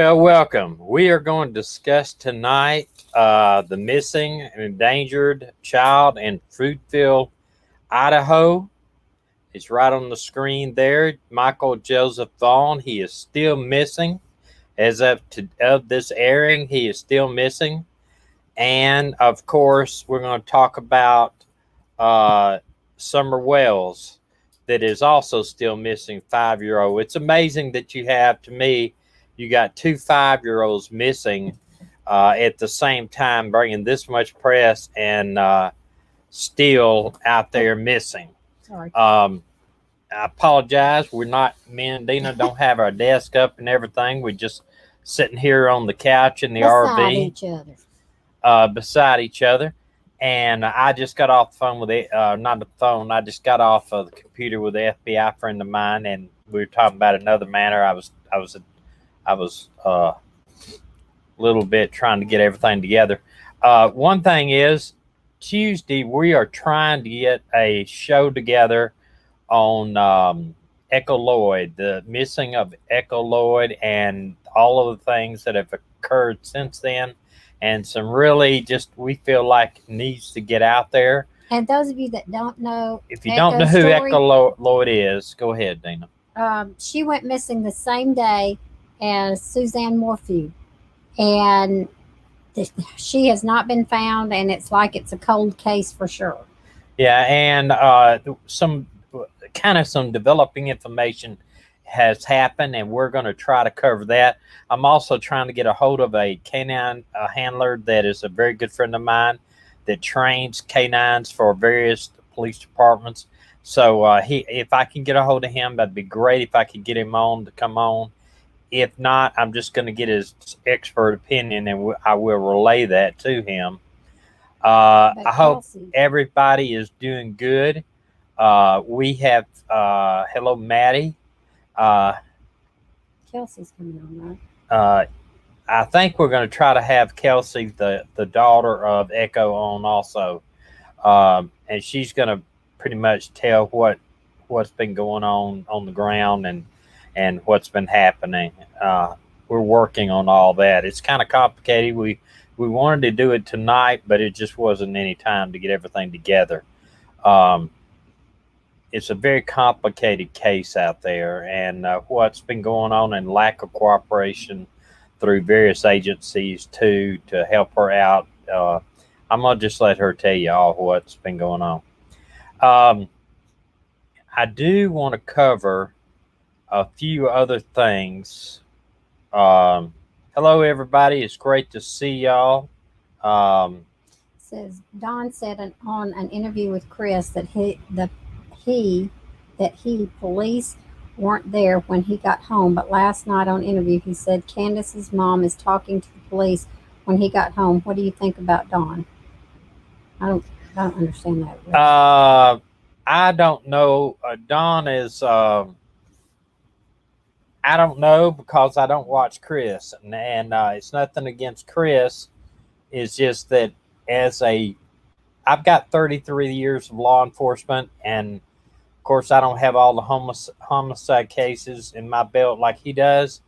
Well, welcome. We are going to discuss tonight the missing and endangered child in Fruitville, Idaho. It's right on the screen there. Michael Joseph Vaughan. He is still missing. As of this airing, he is still missing. And of course, we're going to talk about Summer Wells, that is also still missing, 5-year-old. It's amazing that you have, to me, you got two 5-year-olds missing at the same time, bringing this much press and still out there missing. Sorry. I apologize. Me and Dina don't have our desk up and everything. We're just sitting here on the couch in the RV. Beside each other. And I just got off the phone with not the phone. I just got off of the computer with an FBI friend of mine, and we were talking about another matter. I was a little bit trying to get everything together. One thing is, Tuesday we are trying to get a show together on Echo Lloyd, the missing of Echo Lloyd, and all of the things that have occurred since then. And some really just we feel like needs to get out there. And those of you that don't know, if you don't know who Echo Lloyd is, go ahead, Dina. She went missing the same day as Suzanne Morphew, and she has not been found, and it's like it's a cold case for sure. Yeah, and some developing information has happened, and we're going to try to cover that. I'm also trying to get a hold of a canine handler that is a very good friend of mine that trains canines for various police departments. So if I can get a hold of him, that'd be great. If I could get him on to come on. If not, I'm just going to get his expert opinion, and I will relay that to him. I hope everybody is doing good. We have hello, Maddie. Kelsey's coming on, right? I think we're going to try to have Kelsey, the daughter of Echo, on also, and she's going to pretty much tell what's been going on the ground and what's been happening. We're working on all that. It's kind of complicated. We wanted to do it tonight, but it just wasn't any time to get everything together. It's a very complicated case out there, and what's been going on and lack of cooperation through various agencies to help her out. I'm going to just let her tell you all what's been going on. I do want to cover a few other things. Hello, everybody. It's great to see y'all. Says Don said on an interview with Chris that police weren't there when he got home, but last night on interview he said Candace's mom is talking to the police when he got home. What do you think about Don? I don't understand that. Really. I don't know. Don is I don't know, because I don't watch Chris, and it's nothing against Chris. It's just that I've got 33 years of law enforcement, and of course, I don't have all the homicide cases in my belt like he does,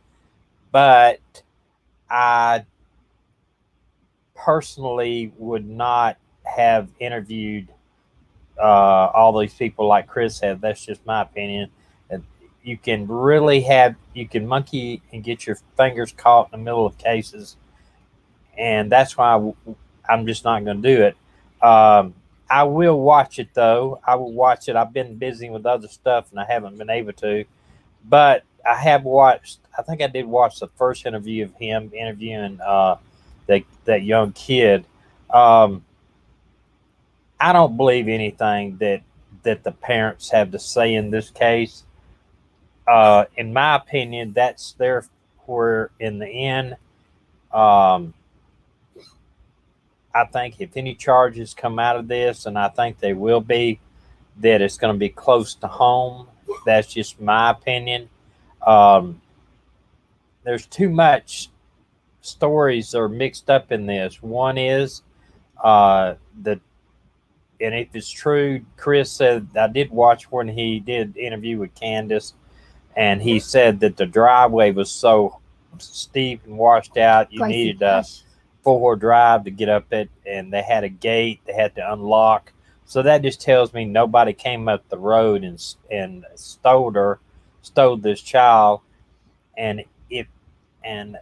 but I personally would not have interviewed all these people like Chris had. That's just my opinion. You can monkey and get your fingers caught in the middle of cases, and that's why I'm just not going to do it. I will watch it, though. I will watch it. I've been busy with other stuff, and I haven't been able to. But I have watched. I think I did watch the first interview of him interviewing that young kid. I don't believe anything that the parents have to say in this case. In my opinion, that's where in the end. I think if any charges come out of this, and I think they will be, that it's going to be close to home. That's just my opinion. There's too much stories are mixed up in this. One is and if it's true, Chris said, I did watch when he did interview with Candace, and he said that the driveway was so steep and washed out. You Gracie, needed a hush. 4-wheel drive to get up it, and they had a gate they had to unlock. So that just tells me nobody came up the road and stole this child. And if and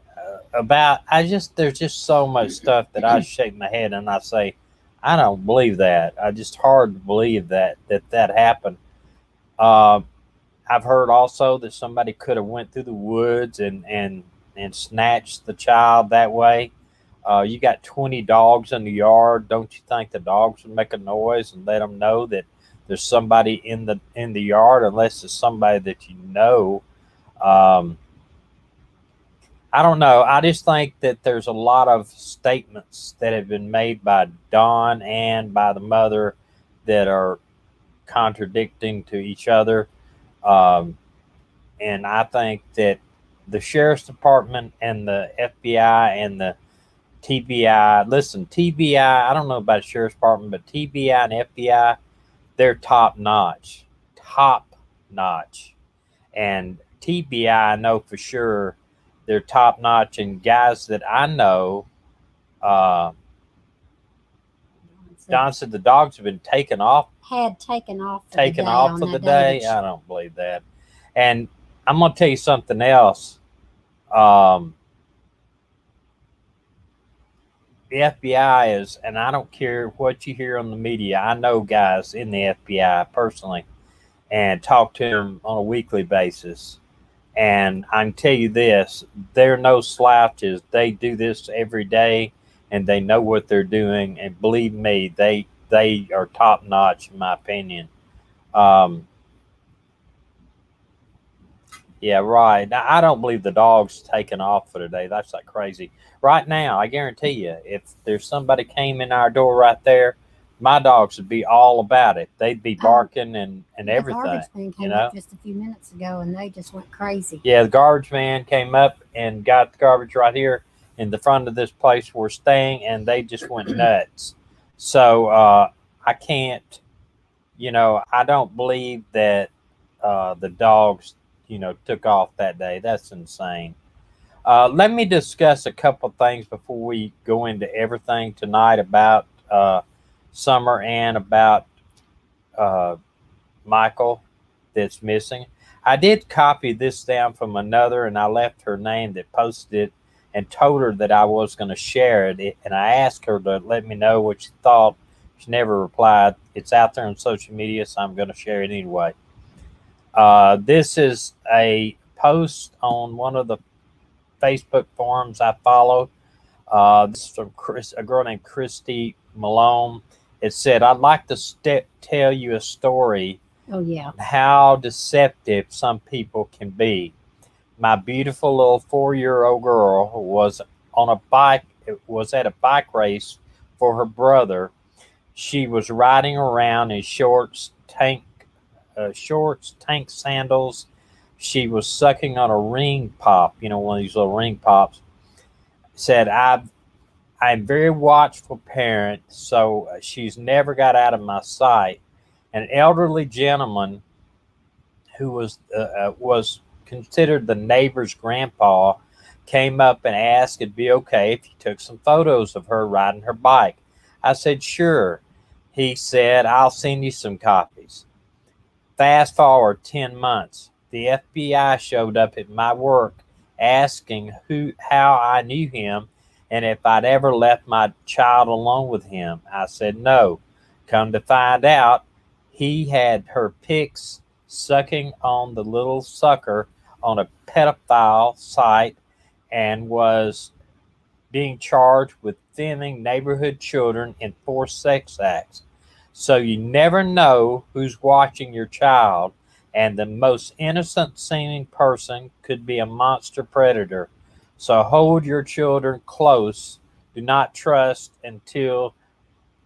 about there's just so much stuff that I shake my head and I say, I don't believe that. I just hard to believe that happened. Uh, I've heard also that somebody could have went through the woods and snatched the child that way. You got 20 dogs in the yard. Don't you think the dogs would make a noise and let them know that there's somebody in the yard, unless it's somebody that you know? Um, I don't know. I just think that there's a lot of statements that have been made by Dawn and by the mother that are contradicting to each other. Um, and I think that the sheriff's department and the FBI and the TBI, listen, TBI, I don't know about the sheriff's department, but TBI and FBI, they're top notch. Top notch. And TBI, I know for sure they're top notch. And guys that I know, uh, Don said the dogs have been taken off. Taken off for the day. I don't believe that. And I'm going to tell you something else. The FBI is, and I don't care what you hear on the media. I know guys in the FBI personally and talk to them on a weekly basis. And I can tell you this, they're no slouches. They do this every day and they know what they're doing. And believe me, they are top notch in my opinion. Yeah, right. Now, I don't believe the dog's taking off for today. That's like crazy. Right now, I guarantee you, if there's somebody came in our door right there, my dogs would be all about it. They'd be barking and everything. The garbage man came up just a few minutes ago, and they just went crazy. Yeah, the garbage man came up and got the garbage right here in the front of this place we're staying, and they just went nuts. So I can't, I don't believe that the dogs, took off that day. That's insane. Let me discuss a couple things before we go into everything tonight about Summer and about Michael that's missing. I did copy this down from another, and I left her name that posted it and told her that I was going to share it. And I asked her to let me know what she thought. She never replied. It's out there on social media, so I'm going to share it anyway. This is a post on one of the Facebook forums I follow. This is from a girl named Christy Malone. It said, I'd like to tell you a story. Oh, yeah. How deceptive some people can be. My beautiful little 4-year-old girl was at a bike race for her brother. She was riding around in shorts, tank sandals. She was sucking on a ring pop, one of these little ring pops. Said, I'm very watchful parent, so she's never got out of my sight. An elderly gentleman who was considered the neighbor's grandpa came up and asked it'd be okay if he took some photos of her riding her bike. I said, sure. He said, I'll send you some copies. Fast forward 10 months. The FBI showed up at my work asking how I knew him and if I'd ever left my child alone with him. I said no. Come to find out, he had her pics sucking on the little sucker on a pedophile site and was being charged with filming neighborhood children in forced sex acts. So you never know who's watching your child, and the most innocent seeming person could be a monster predator. So hold your children close. Do not trust until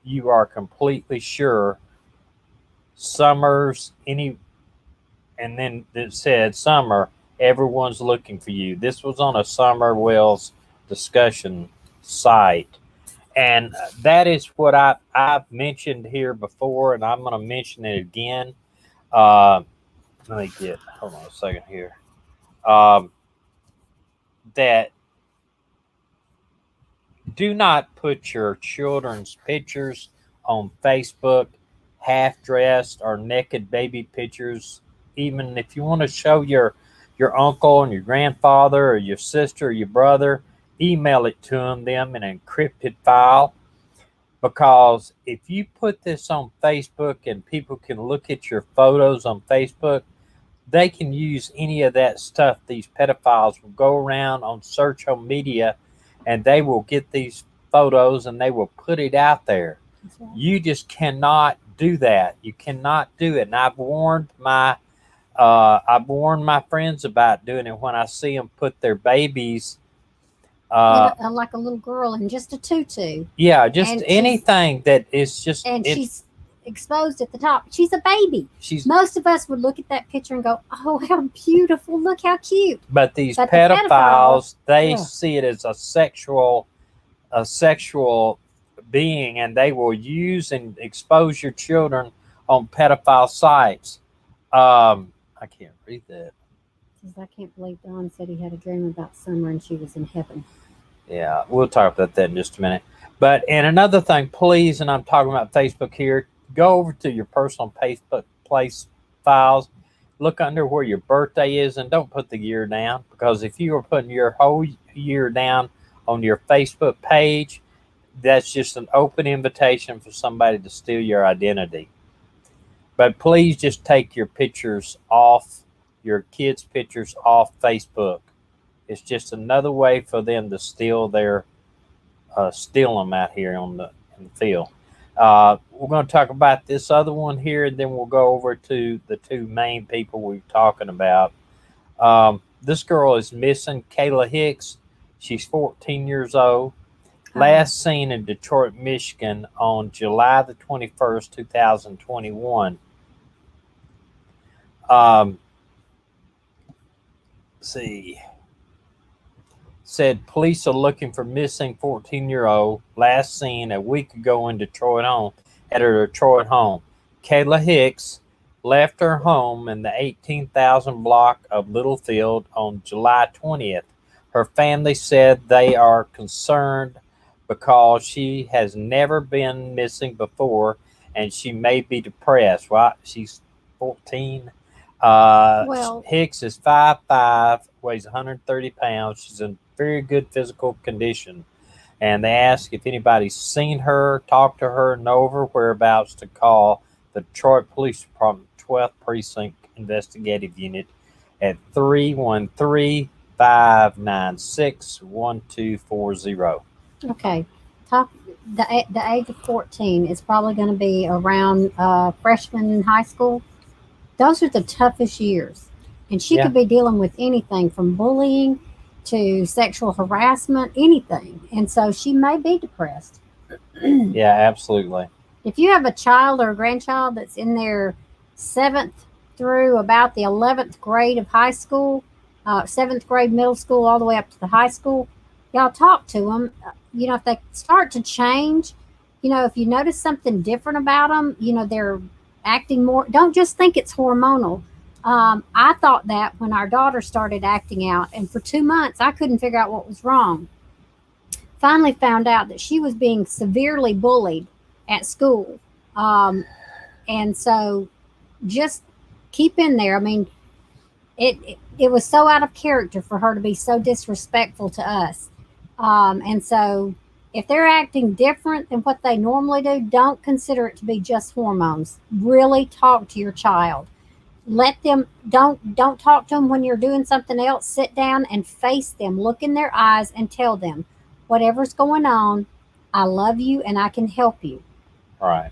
you are completely sure. And then it said, Summer, everyone's looking for you. This was on a Summer Wells discussion site. And that is what I've mentioned here before, and I'm going to mention it again. Hold on a second here. that do not put your children's pictures on Facebook, half dressed or naked baby pictures. Even if you want to show your uncle and your grandfather or your sister or your brother, email it to them in an encrypted file. Because if you put this on Facebook and people can look at your photos on Facebook, they can use any of that stuff. These pedophiles will go around on social media and they will get these photos and they will put it out there. That's right. You just cannot do that. You cannot do it. And I've warned my friends about doing it when I see them put their babies. Like a little girl in just a tutu. Yeah, just And anything that is just. And she's exposed at the top. She's a baby. Most of us would look at that picture and go, "Oh, how beautiful! Look how cute." But these But pedophiles, they yeah. see it as a sexual being, and they will use and expose your children on pedophile sites. I can't read that. I can't believe Don said he had a dream about Summer and she was in heaven. Yeah, we'll talk about that in just a minute. But, and another thing, please, and I'm talking about Facebook here, go over to your personal Facebook place files, look under where your birthday is, and don't put the year down, because if you are putting your whole year down on your Facebook page, that's just an open invitation for somebody to steal your identity. But please just take your pictures off, your kids' pictures off Facebook. It's just another way for them to steal them out here in the field. We're going to talk about this other one here, and then we'll go over to the two main people we're talking about. This girl is missing, Cayla Hicks. She's 14 years old. Last seen in Detroit, Michigan on July the 21st, 2021. See. Said police are looking for missing 14-year-old last seen a week ago in Detroit home at her Detroit home. Cayla Hicks left her home in the 18,000 block of Littlefield on July 20th. Her family said they are concerned because she has never been missing before and she may be depressed. Well, she's 14. Hicks is 5'5", weighs 130 pounds. She's in very good physical condition. And they ask if anybody's seen her, talked to her, know her whereabouts, to call the Detroit Police Department 12th Precinct Investigative Unit at 313-596-1240. Okay. The age of 14 is probably going to be around freshman in high school. Those are the toughest years. And she could be dealing with anything from bullying to sexual harassment, anything. And so she may be depressed. Yeah, absolutely. If you have a child or a grandchild that's in their 7th through about the 11th grade of high school, 7th grade middle school, all the way up to the high school, y'all talk to them. If they start to change, if you notice something different about them, they're acting more, don't just think it's hormonal. I thought that when our daughter started acting out, and for 2 months I couldn't figure out what was wrong. Finally found out that she was being severely bullied at school. And so just keep in there. I mean, it was so out of character for her to be so disrespectful to us. And so if they're acting different than what they normally do, don't consider it to be just hormones. Really talk to your child. Let them, don't talk to them when you're doing something else. Sit down and face them. Look in their eyes and tell them, whatever's going on, I love you and I can help you. Right.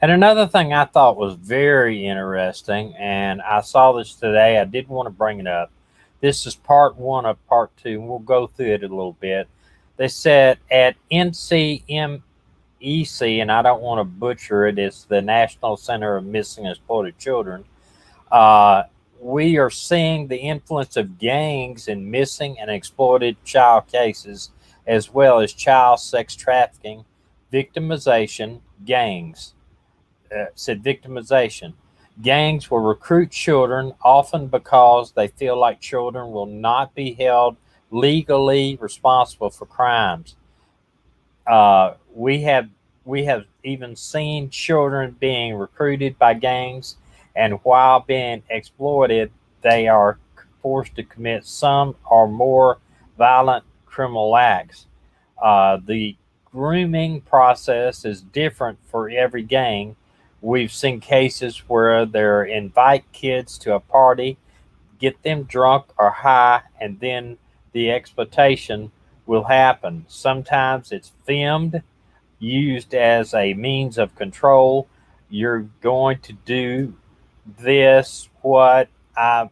And another thing I thought was very interesting, and I saw this today, I did want to bring it up. This is part 1 of part 2, and we'll go through it a little bit. They said at NCMEC, and I don't want to butcher it, it's the National Center of Missing and Exploited Children. We are seeing the influence of gangs in missing and exploited child cases, as well as child sex trafficking, victimization, gangs. Said victimization. Gangs will recruit children, often because they feel like children will not be held legally responsible for crimes. We have even seen children being recruited by gangs, and while being exploited, they are forced to commit some or more violent criminal acts. The grooming process is different for every gang. We've seen cases where they invite kids to a party, get them drunk or high, and then the exploitation will happen. Sometimes it's filmed, used as a means of control. You're going to do this, what I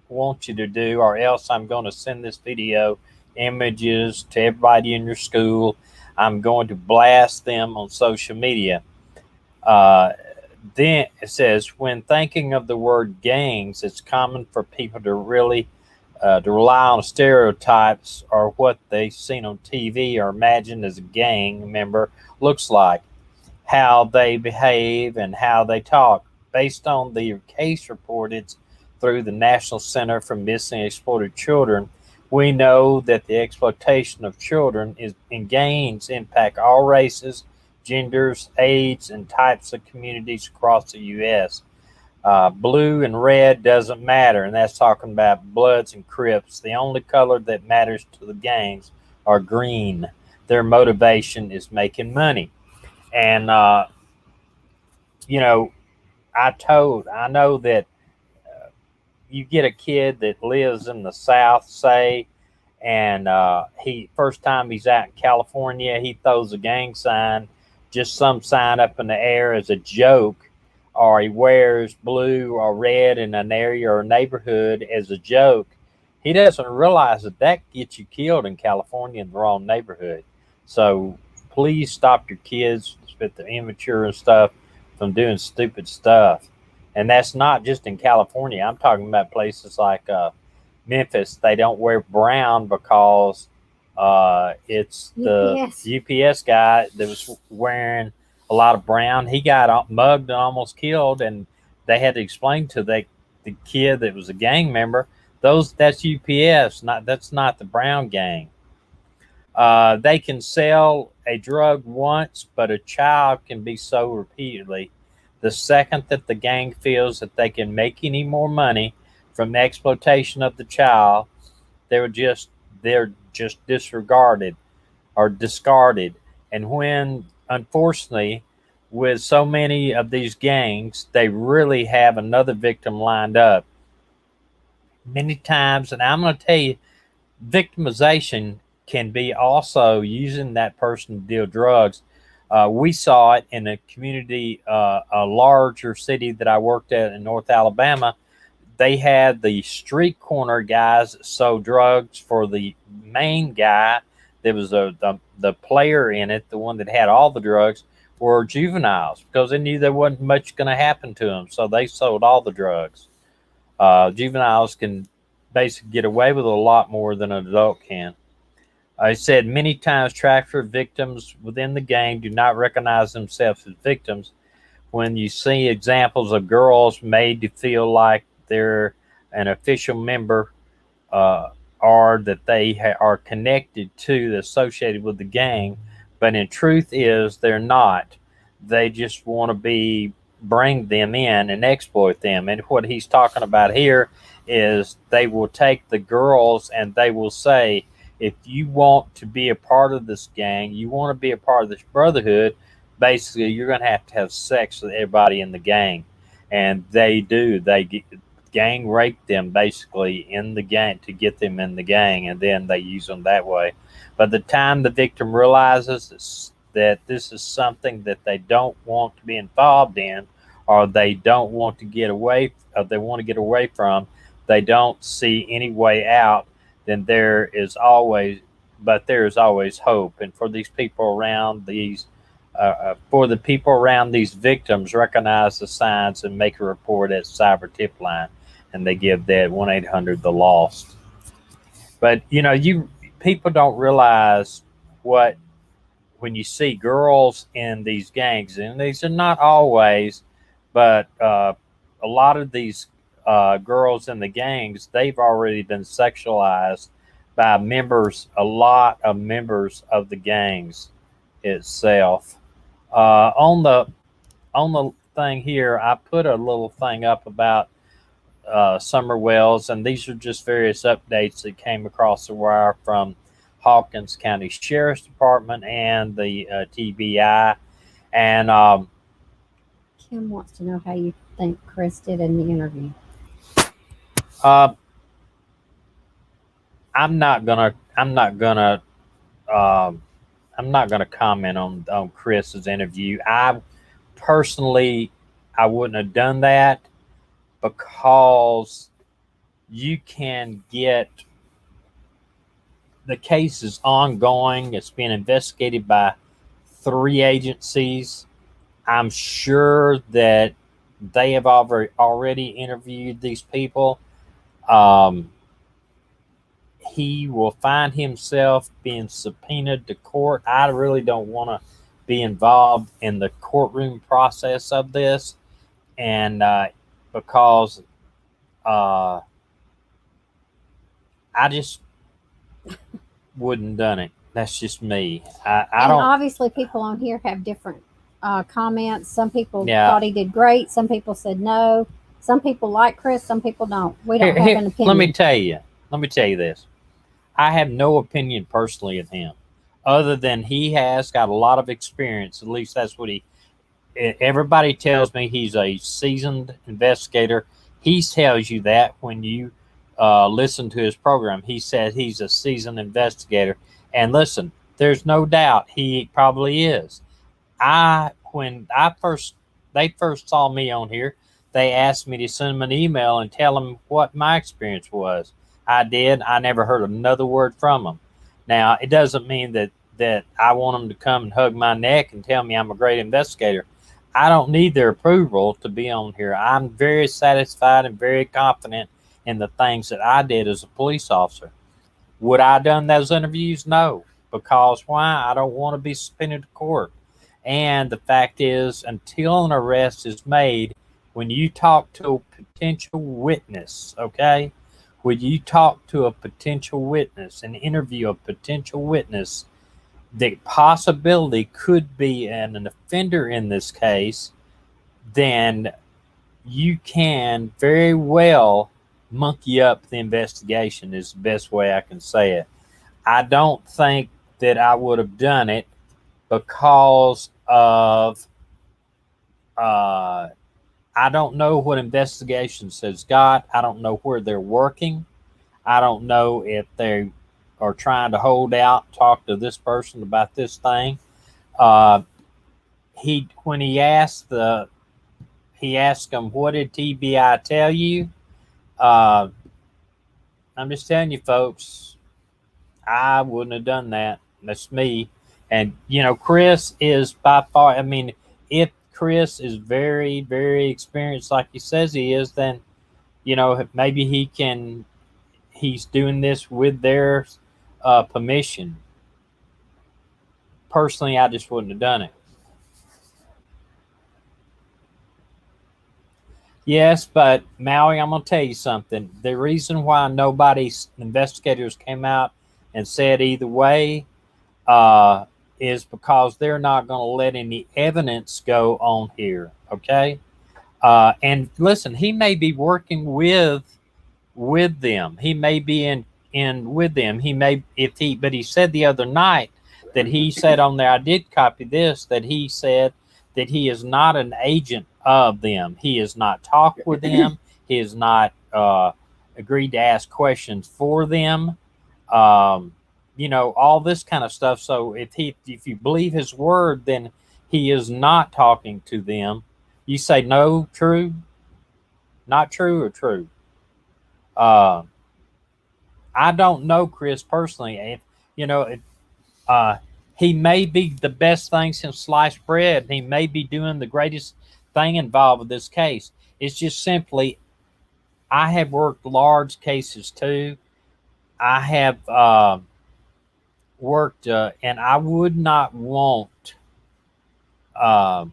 want you to do, or else I'm going to send this video images to everybody in your school. I'm going to blast them on social media. Uh, then it says, when thinking of the word gangs, it's common for people to rely on stereotypes or what they've seen on TV or imagine as a gang member looks like, how they behave, and how they talk. Based on the case reported through the National Center for Missing and Exploited Children, we know that the exploitation of children in gangs impact all races, genders, age, and types of communities across the U.S. Blue and red doesn't matter, and that's talking about Bloods and Crips. The only color that matters to the gangs are green. Their motivation is making money. And you know, I know that you get a kid that lives in the South, say, and he first time he's out in California, he throws a gang sign, just some sign up in the air as a joke, or he wears blue or red in an area or neighborhood as a joke. He doesn't realize that that gets you killed in California in the wrong neighborhood. So please stop your kids, with the immature and stuff, from doing stupid stuff. And that's not just in California. I'm talking about places like Memphis. They don't wear brown because it's the UPS guy that was wearing a lot of brown. He got mugged and almost killed, and they had to explain to the kid that was a gang member, that's UPS, that's not the brown gang. They can sell a drug once, but a child can be so repeatedly. The second that the gang feels that they can make any more money from the exploitation of the child, they're just disregarded or discarded. And when, unfortunately, with so many of these gangs, they really have another victim lined up. Many times, and I'm going to tell you, victimization can be also using that person to deal drugs. We saw it in a community, a larger city that I worked at in North Alabama. They had the street corner guys that sold drugs for the main guy. There was the player in it, the one that had all the drugs, were juveniles because they knew there wasn't much going to happen to them, so they sold all the drugs. Juveniles can basically get away with a lot more than an adult can. I said many times trafficker victims within the gang do not recognize themselves as victims. When you see examples of girls made to feel like they're an official member, or that they are connected to, associated with the gang, but in truth is they're not. They just want to bring them in and exploit them. And what he's talking about here is they will take the girls and they will say, if you want to be a part of this gang, you want to be a part of this brotherhood, basically you're going to have sex with everybody in the gang. And they do. Gang rape them basically in the gang to get them in the gang, and then they use them that way. By the time the victim realizes that this is something that they don't want to be involved in, or they don't want to get away, or they want to get away from, they don't see any way out, then there is always hope. And for these people around for the people around these victims, recognize the signs and make a report at Cyber Tip Line, and they give that 1-800 the Lost. But people don't realize what, when you see girls in these gangs, and these are not always, but a lot of these girls in the gangs, they've already been sexualized by a lot of members of the gangs itself. On the thing here, I put a little thing up about Summer Wells, and these are just various updates that came across the wire from Hawkins County Sheriff's Department and the TBI. And Kim wants to know how you think Chris did in the interview. I'm not gonna comment on Chris's interview. I personally, I wouldn't have done that because you can get the case is ongoing. It's being investigated by 3 agencies. I'm sure that they have already interviewed these people. He will find himself being subpoenaed to court. I really don't want to be involved in the courtroom process of this, and because I just wouldn't done it. That's just me. I don't. Obviously, people on here have different comments. Some people Yeah. thought he did great. Some people said no. Some people like Chris. Some people don't. We don't have an opinion. Let me tell you this. I have no opinion personally of him, other than he has got a lot of experience. At least that's what everybody tells me. He's a seasoned investigator. He tells you that when you listen to his program. He said he's a seasoned investigator. And listen, there's no doubt he probably is. When they first saw me on here, they asked me to send them an email and tell them what my experience was. I did. I never heard another word from them. Now, it doesn't mean that I want them to come and hug my neck and tell me I'm a great investigator. I don't need their approval to be on here. I'm very satisfied and very confident in the things that I did as a police officer. Would I have done those interviews? No. Because why? I don't want to be subpoenaed to court. And the fact is, until an arrest is made, when you talk to a potential witness, okay? When you talk to a potential witness and interview a potential witness, the possibility could be an offender in this case, then you can very well monkey up the investigation is the best way I can say it. I don't think that I would have done it because of I don't know what investigations has got. I don't know where they're working. I don't know if they are trying to hold out, talk to this person about this thing. When he asked them, "What did TBI tell you?" I'm just telling you, folks, I wouldn't have done that. That's me. And, Chris is by far, if Chris is very, very experienced like he says he is, then, maybe he's doing this with their permission. Personally, I just wouldn't have done it. Yes, but Maui, I'm going to tell you something. The reason why investigators came out and said either way is because they're not going to let any evidence go on here, okay? And listen, he may be working with them. He may be in with them. But he said the other night that he said on there, I did copy this, that he said that he is not an agent of them. He has not talked with them. He has not agreed to ask questions for them. All this kind of stuff. So if you believe his word, then he is not talking to them. You say no, true, not true, or true. I don't know Chris personally. He may be the best thing since sliced bread. He may be doing the greatest thing involved with this case. It's just simply, I have worked large cases too. I have worked, and I would not want a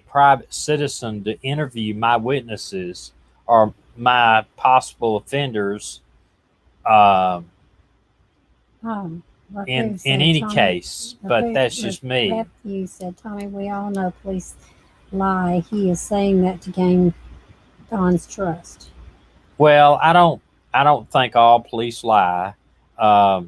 private citizen to interview my witnesses or my possible offenders in any case, but that's just me. You said, Tommy, we all know police lie. He is saying that to gain Don's trust. Well, I don't think all police lie. No,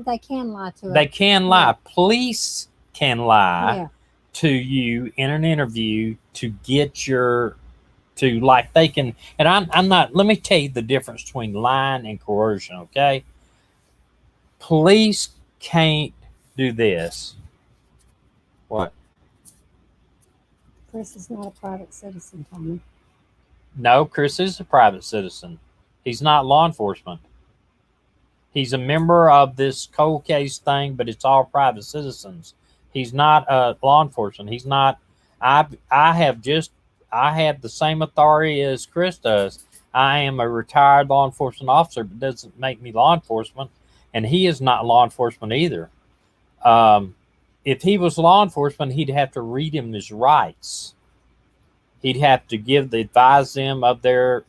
they can lie to us. They can lie. Yeah. Police can lie to you in an interview to get your they can. And I'm not. Let me tell you the difference between lying and coercion. Okay, police can't do this. What? Chris is not a private citizen, Tommy. No, Chris is a private citizen. He's not law enforcement. He's a member of this cold case thing, but it's all private citizens. He's not law enforcement. He's not. I have the same authority as Chris does. I am a retired law enforcement officer, but doesn't make me law enforcement, and he is not law enforcement either. If he was law enforcement, he'd have to read him his rights. He'd have to advise them of their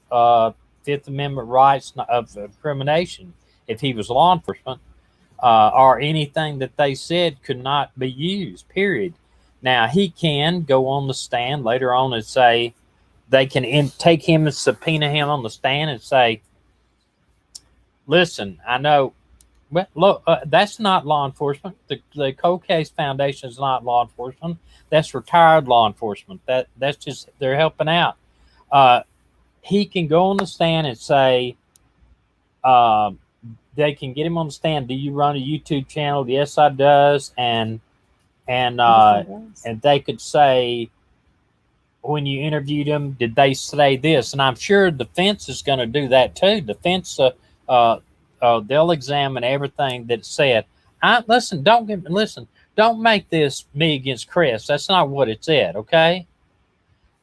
Fifth Amendment rights of incrimination. If he was law enforcement, or anything that they said could not be used, period. Now, he can go on the stand later on and say, they can take him and subpoena him on the stand and say, listen, I know, well, look, that's not law enforcement. The Cold Case Foundation is not law enforcement. That's retired law enforcement. That's just, they're helping out. He can go on the stand and say, they can get him on the stand. Do you run a YouTube channel? Yes, I does. And they could say, when you interviewed him, did they say this? And I'm sure the defense is going to do that too. Defense, they'll examine everything that's said. Don't make this me against Chris. That's not what it said. Okay.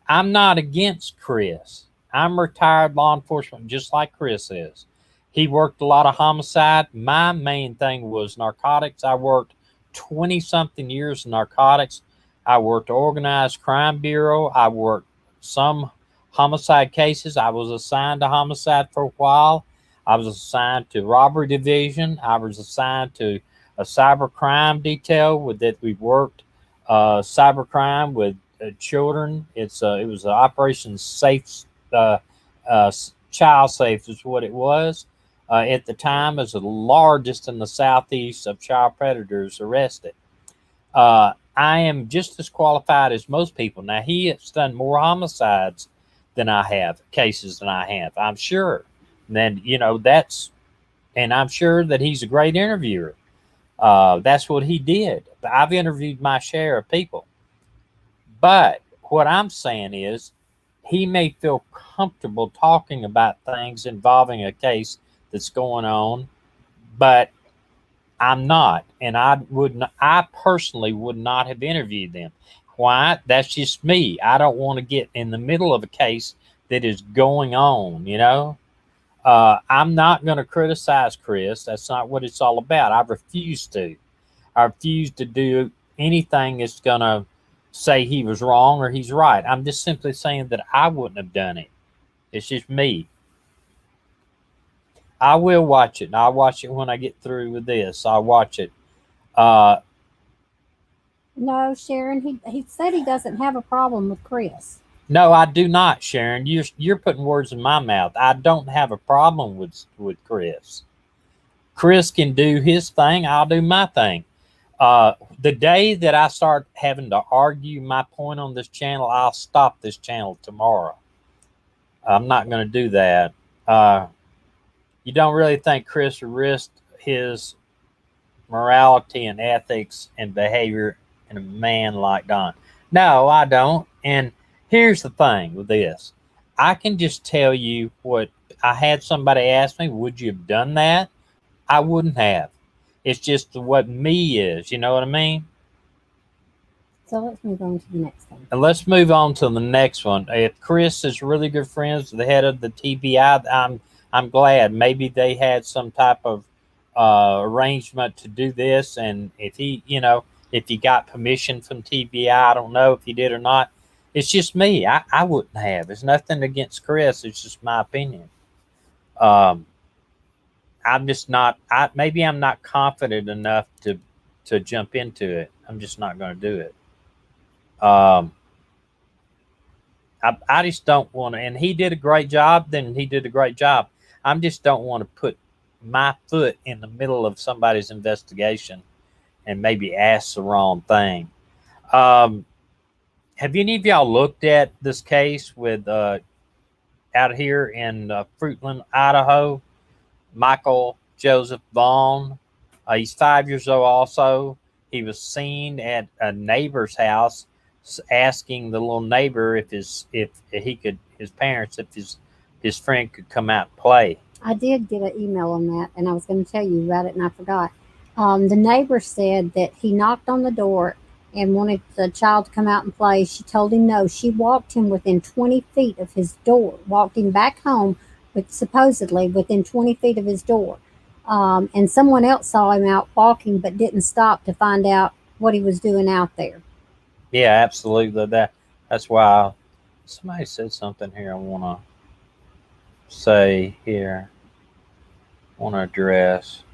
I'm not against Chris. I'm retired law enforcement, just like Chris is. He worked a lot of homicide. My main thing was narcotics. I worked 20-something years in narcotics. I worked organized crime bureau. I worked some homicide cases. I was assigned to homicide for a while. I was assigned to robbery division. I was assigned to a cyber crime detail that we worked cyber crime with children. It was an Operation Safe, Child Safe is what it was. At the time, it was the largest in the Southeast of child predators arrested. I am just as qualified as most people. Now, he has done more homicides than I have, cases than I have, I'm sure. And then, and I'm sure that he's a great interviewer. That's what he did. I've interviewed my share of people. But what I'm saying is, he may feel comfortable talking about things involving a case that's going on, but I'm not. And I personally would not have interviewed them. Why? That's just me. I don't want to get in the middle of a case that is going on, I'm not going to criticize Chris. That's not what it's all about. I refuse to. I refuse to do anything that's going to say he was wrong or he's right. I'm just simply saying that I wouldn't have done it. It's just me. I will watch it. And I'll watch it when I get through with this. I'll watch it. No, Sharon, he said he doesn't have a problem with Chris. No, I do not, Sharon. You're putting words in my mouth. I don't have a problem with Chris. Chris can do his thing. I'll do my thing. The day that I start having to argue my point on this channel, I'll stop this channel tomorrow. I'm not going to do that. You don't really think Chris would risk his morality and ethics and behavior in a man like Don? No, I don't. And here's the thing with this. I can just tell you what I had somebody ask me, would you have done that? I wouldn't have. It's just what me is. You know what I mean? So let's move on to the next one. And let's move on to the next one. If Chris is really good friends with the head of the TBI, I'm glad. Maybe they had some type of arrangement to do this. And if if he got permission from TBI, I don't know if he did or not. It's just me. I wouldn't have. It's nothing against Chris. It's just my opinion. I'm just not. Maybe I'm not confident enough to jump into it. I'm just not going to do it. Um, I just don't want to. And he did a great job. Then he did a great job. I just don't want to put my foot in the middle of somebody's investigation and maybe ask the wrong thing. Um, have any of y'all looked at this case with out here in Fruitland, Idaho? Michael Joseph Vaughan. He's 5 years old. Also, he was seen at a neighbor's house, asking the little neighbor if he could his parents if his friend could come out and play. I did get an email on that, and I was going to tell you about it, and I forgot. The neighbor said that he knocked on the door and wanted the child to come out and play. She told him no. She walked him within 20 feet of his door, walked him back home, with supposedly within 20 feet of his door. And someone else saw him out walking, but didn't stop to find out what he was doing out there. Yeah, absolutely. That's why somebody said something here. I want to say here. I want to address.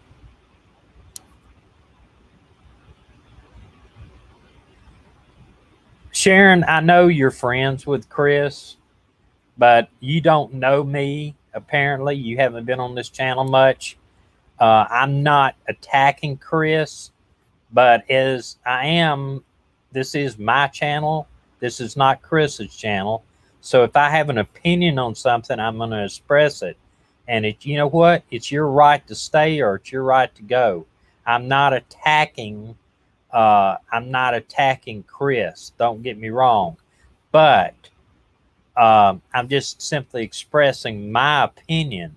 Sharon, I know you're friends with Chris, but you don't know me. Apparently, you haven't been on this channel much. I'm not attacking Chris, but as I am, this is my channel. This is not Chris's channel. So if I have an opinion on something, I'm going to express it. And you know what? It's your right to stay or it's your right to go. I'm not attacking. I'm not attacking Chris. Don't get me wrong, but I'm just simply expressing my opinion.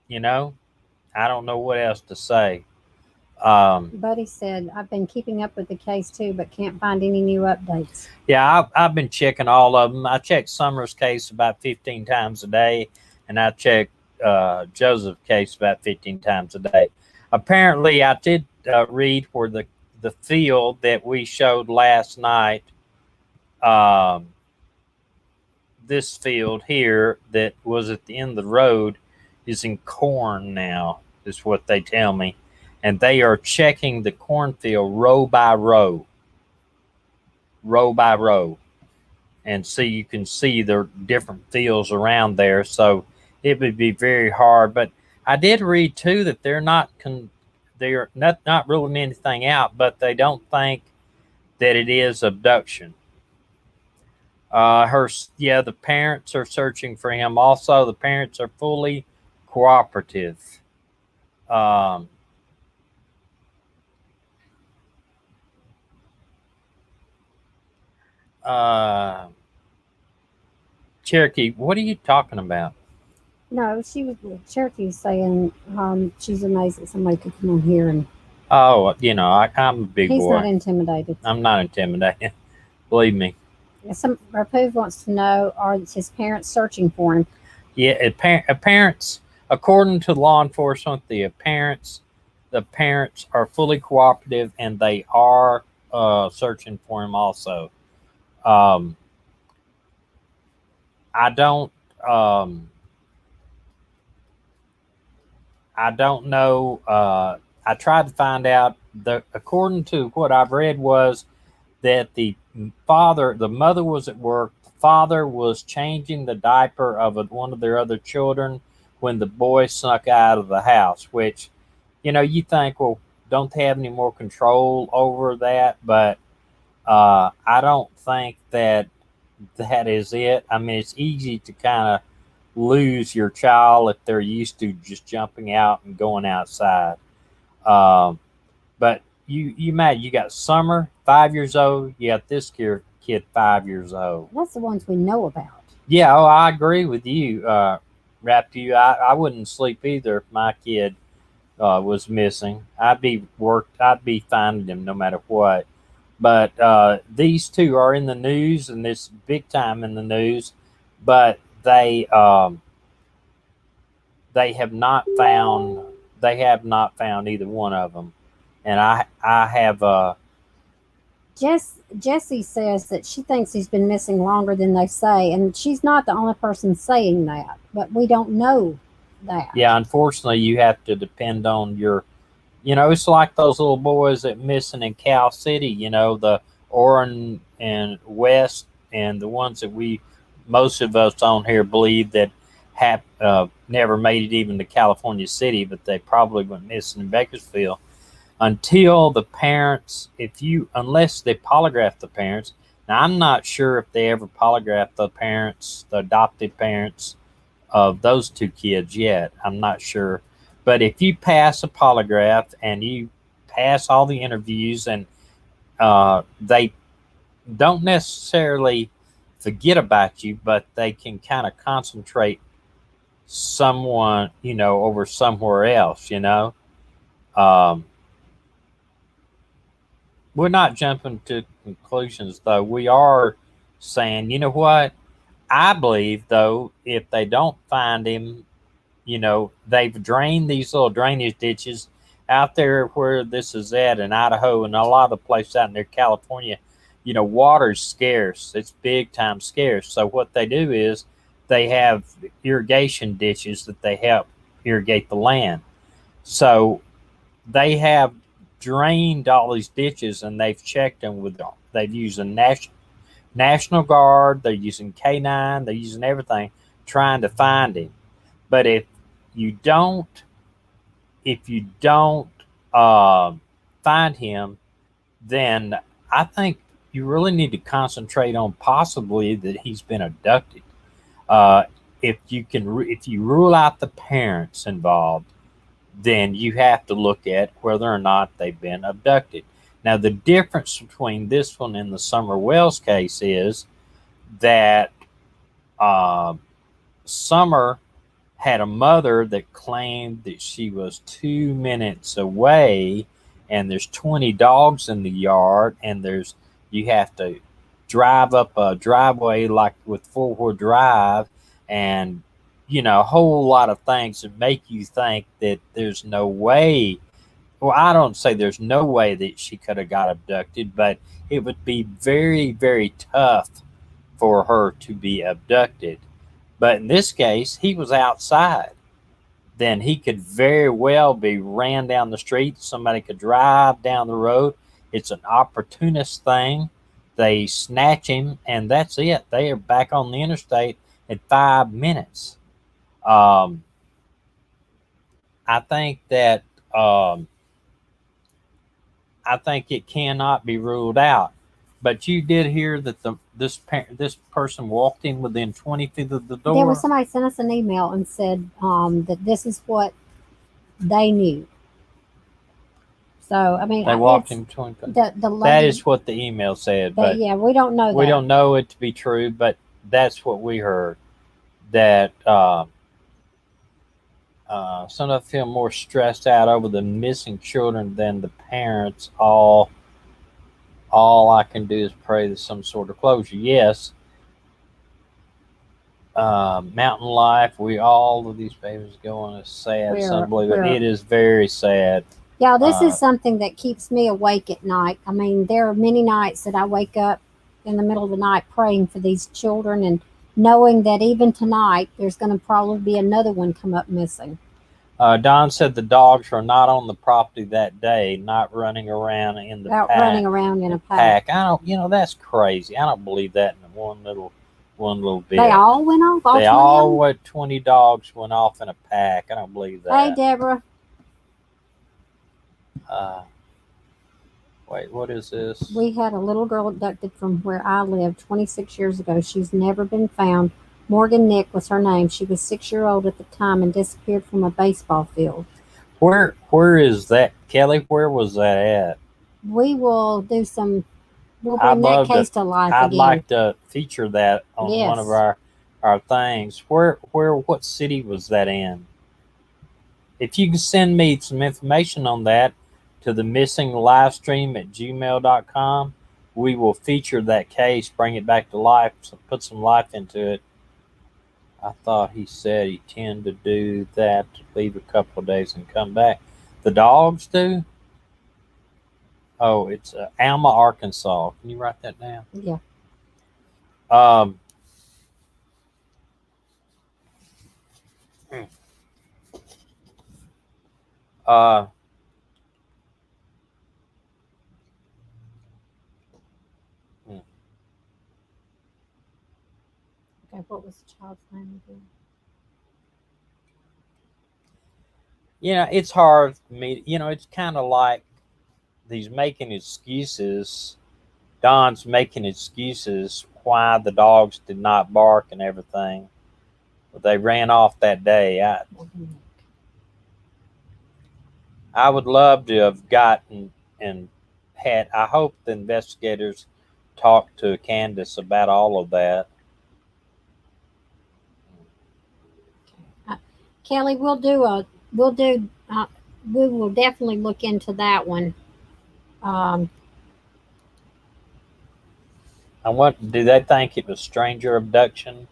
You know, I don't know what else to say. Buddy said, I've been keeping up with the case too, but can't find any new updates. Yeah, I've been checking all of them. I check Summer's case about 15 times a day, and I check Joseph's case about 15 times a day. Apparently, I did read where the field that we showed last night, this field here that was at the end of the road, is in corn now, is what they tell me. And they are checking the cornfield row by row. And so you can see the different fields around there. So it would be very hard. But I did read too that they're not ruling anything out, but they don't think that it is abduction. The parents are searching for him. Also, the parents are fully cooperative. Cherokee, what are you talking about? No, Cherokee was saying she's amazed that somebody could come on here and. Oh, I'm a big boy. He's not intimidated. I'm not intimidated. Believe me. Rapoov wants to know, are his parents searching for him? Yeah, parents, according to law enforcement, the parents are fully cooperative and they are searching for him also. I don't know. I tried to find out. According to what I've read, was that the mother was at work. The father was changing the diaper of one of their other children when the boy snuck out of the house. Which, you think, well, don't they have any more control over that? But I don't think that is it. I mean, it's easy to kind of lose your child if they're used to just jumping out and going outside. But you imagine, you got Summer, 5 years old. You got this kid 5 years old. That's the ones we know about. Yeah, I agree with you, Raptu. I wouldn't sleep either if my kid was missing. I'd be finding him no matter what. But these two are in the news, and it's big time in the news. But they have not found either one of them. And I have Jessie says that she thinks he's been missing longer than they say, and she's not the only person saying that, but we don't know that. Yeah, unfortunately, you have to depend on your, it's like those little boys that missing in Cal City, the Orrin and West, and the ones that most of us on here believe that have never made it even to California City, but they probably went missing in Bakersfield. Until the parents, unless they polygraph the parents. Now, I'm not sure if they ever polygraphed the parents, the adopted parents of those two kids yet. I'm not sure. But if you pass a polygraph and you pass all the interviews, and they don't necessarily forget about you, but they can kind of concentrate someone, over somewhere else, We're not jumping to conclusions, though. We are saying, you know what? I believe, though, if they don't find him, they've drained these little drainage ditches out there where this is at in Idaho and a lot of the places out in there, California. Water's scarce. It's big time scarce. So what they do is they have irrigation ditches that they help irrigate the land. So they have drained all these ditches, and they've checked them they've used a National Guard, they're using K9, they're using everything trying to find him. But if you don't find him, then I think you really need to concentrate on possibly that he's been abducted. If you rule out the parents involved, then you have to look at whether or not they've been abducted. Now, the difference between this one and the Summer Wells case is that Summer had a mother that claimed that she was 2 minutes away, and there's 20 dogs in the yard, and you have to drive up a driveway like with 4-wheel drive, and a whole lot of things that make you think that there's no way. Well, I don't say there's no way that she could have got abducted, but it would be very, very tough for her to be abducted. But in this case, he was outside. Then he could very well be ran down the street. Somebody could drive down the road. It's an opportunist thing. They snatch him, and that's it. They are back on the interstate in 5 minutes. I think that I think it cannot be ruled out. But you did hear that this person walked in within 20 feet of the door. There was somebody sent us an email and said that this is what they knew. So I mean, they walked in 20 feet. That is what the email said. But yeah, we don't know. We don't know it to be true, but that's what we heard. That some of them feel more stressed out over the missing children than the parents. All I can do is pray that some sort of closure. Yes. Mountain life. All of these babies go on a sad, unbelievable. It is very sad. Yeah, this is something that keeps me awake at night. I mean, there are many nights that I wake up in the middle of the night praying for these children, and knowing that even tonight there's going to probably be another one come up missing. Don said the dogs were not on the property that day, not running around in the pack. Running around in a pack. I don't. That's crazy. I don't believe that in one little bit. They all went off. 20 dogs went off in a pack. I don't believe that. Hey, Deborah. Wait, what is this? We had a little girl abducted from where I lived 26 years ago. She's never been found. Morgan Nick was her name. She was 6-year-old at the time and disappeared from a baseball field. Where is that, Kelly? Where was that at? We will do some. We'll bring that case to life again. I'd like to feature that on one of our things. What city was that in? If you can send me some information on that to the missing livestream at gmail.com, we will feature that case, bring it back to life, put some life into it. I thought he said he tend to do that, to leave a couple of days and come back. The dogs do? Oh, it's Alma, Arkansas. Can you write that down? Yeah. Uh, Okay, what was the child's name again? it's hard for me. It's kind of like he's making excuses. Don's making excuses why the dogs did not bark and everything. But they ran off that day. I would love to have gotten and had. I hope the investigators talked to Candace about all of that. Kelly, we will definitely look into that one. Um, And what do they think it was stranger abduction?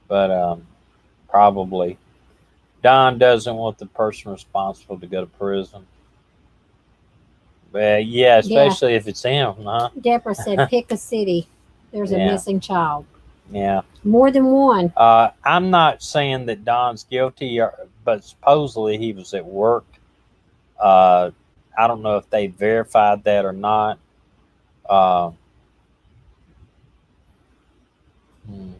But probably. Don doesn't want the person responsible to go to prison. But yeah, especially if it's him, huh? Deborah said, pick a city. There's a Yeah. missing child. Yeah. More than one. I'm not saying that Don's guilty, but supposedly he was at work. I don't know if they verified that or not. Uh, hmm.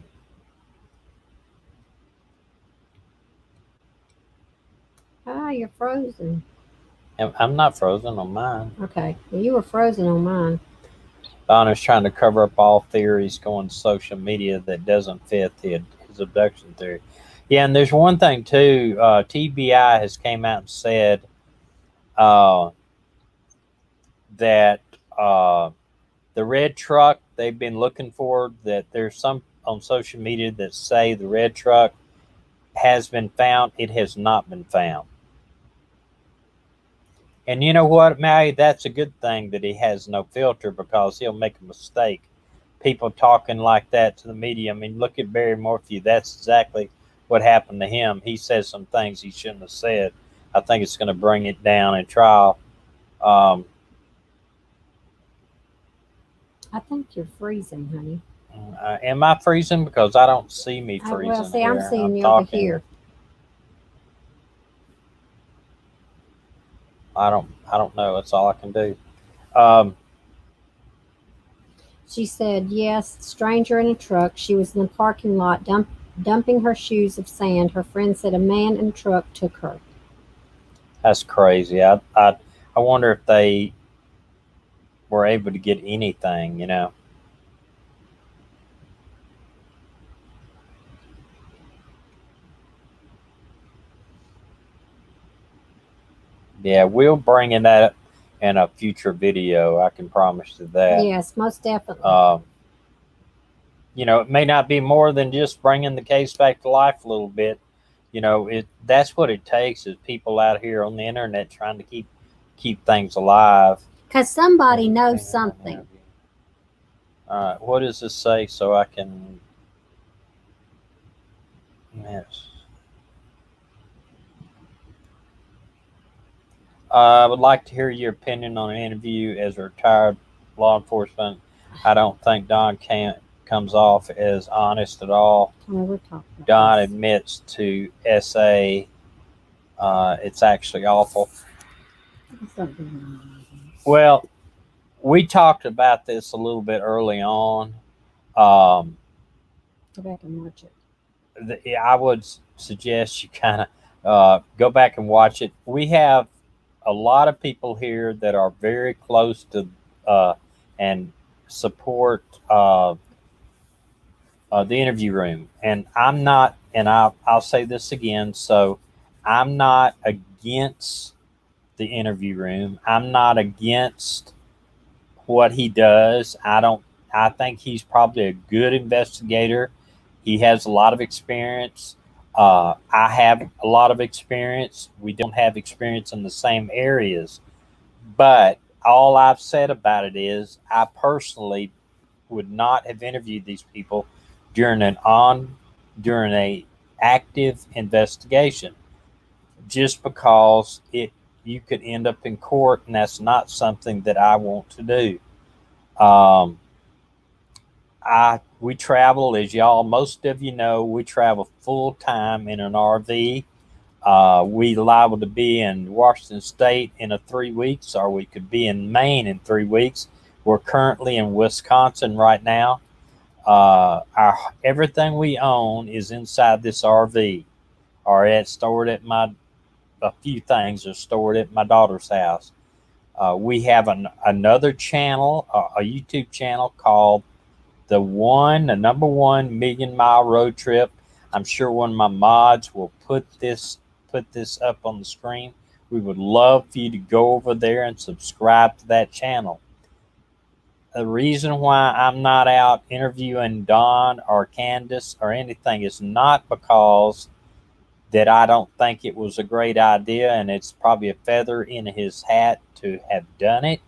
Ah, you're frozen. I'm not frozen on mine. Okay. Well, you were frozen on mine. Donna's trying to cover up all theories going to social media that doesn't fit his abduction theory. Yeah, and there's one thing too. TBI has came out and said that the red truck they've been looking for, that there's some on social media that say the red truck has been found. It has not been found. And you know what, Mary? That's a good thing that he has no filter, because he'll make a mistake. People talking like that to the media. I mean, look at Barry Morphew. That's exactly what happened to him. He says some things he shouldn't have said. I think it's going to bring it down in trial. I think you're freezing, honey. Am I freezing? Because I don't see me freezing. Well, see, here. I'm seeing you talking. over here. I don't know. That's all I can do. She said, yes, stranger in a truck. She was in the parking lot dumping her shoes of sand. Her friend said a man in a truck took her. That's crazy. I wonder if they were able to get anything, Yeah, we'll bring in that in a future video. I can promise you that. Yes, most definitely. It may not be more than just bringing the case back to life a little bit. That's what it takes, is people out here on the internet trying to keep things alive. Because somebody knows something. All right, what does this say so I can... Yes. I would like to hear your opinion on an interview as a retired law enforcement. I don't think Don comes off as honest at all. Don admits to SA. It's actually awful. Well, we talked about this a little bit early on. Go back and watch it. I would suggest you kind of go back and watch it. We have a lot of people here that are very close to and support the interview room. And I'm not, and I'll say this again. So I'm not against the interview room. I'm not against what he does. I think he's probably a good investigator. He has a lot of experience. I have a lot of experience. We don't have experience in the same areas. But all I've said about it is I personally would not have interviewed these people during a active investigation, just because you could end up in court, and that's not something that I want to do. We travel, as most of you know, we travel full time in an RV. We liable to be in Washington State in 3 weeks, or we could be in Maine in 3 weeks. We're currently in Wisconsin right now. Everything we own is inside this RV, or it's stored at a few things are stored at my daughter's house. We have another channel, a YouTube channel called the number 1 million-mile road trip. I'm sure one of my mods will put this up on the screen. We would love for you to go over there and subscribe to that channel. The reason why I'm not out interviewing Don or Candace or anything is not because that I don't think it was a great idea and it's probably a feather in his hat to have done it.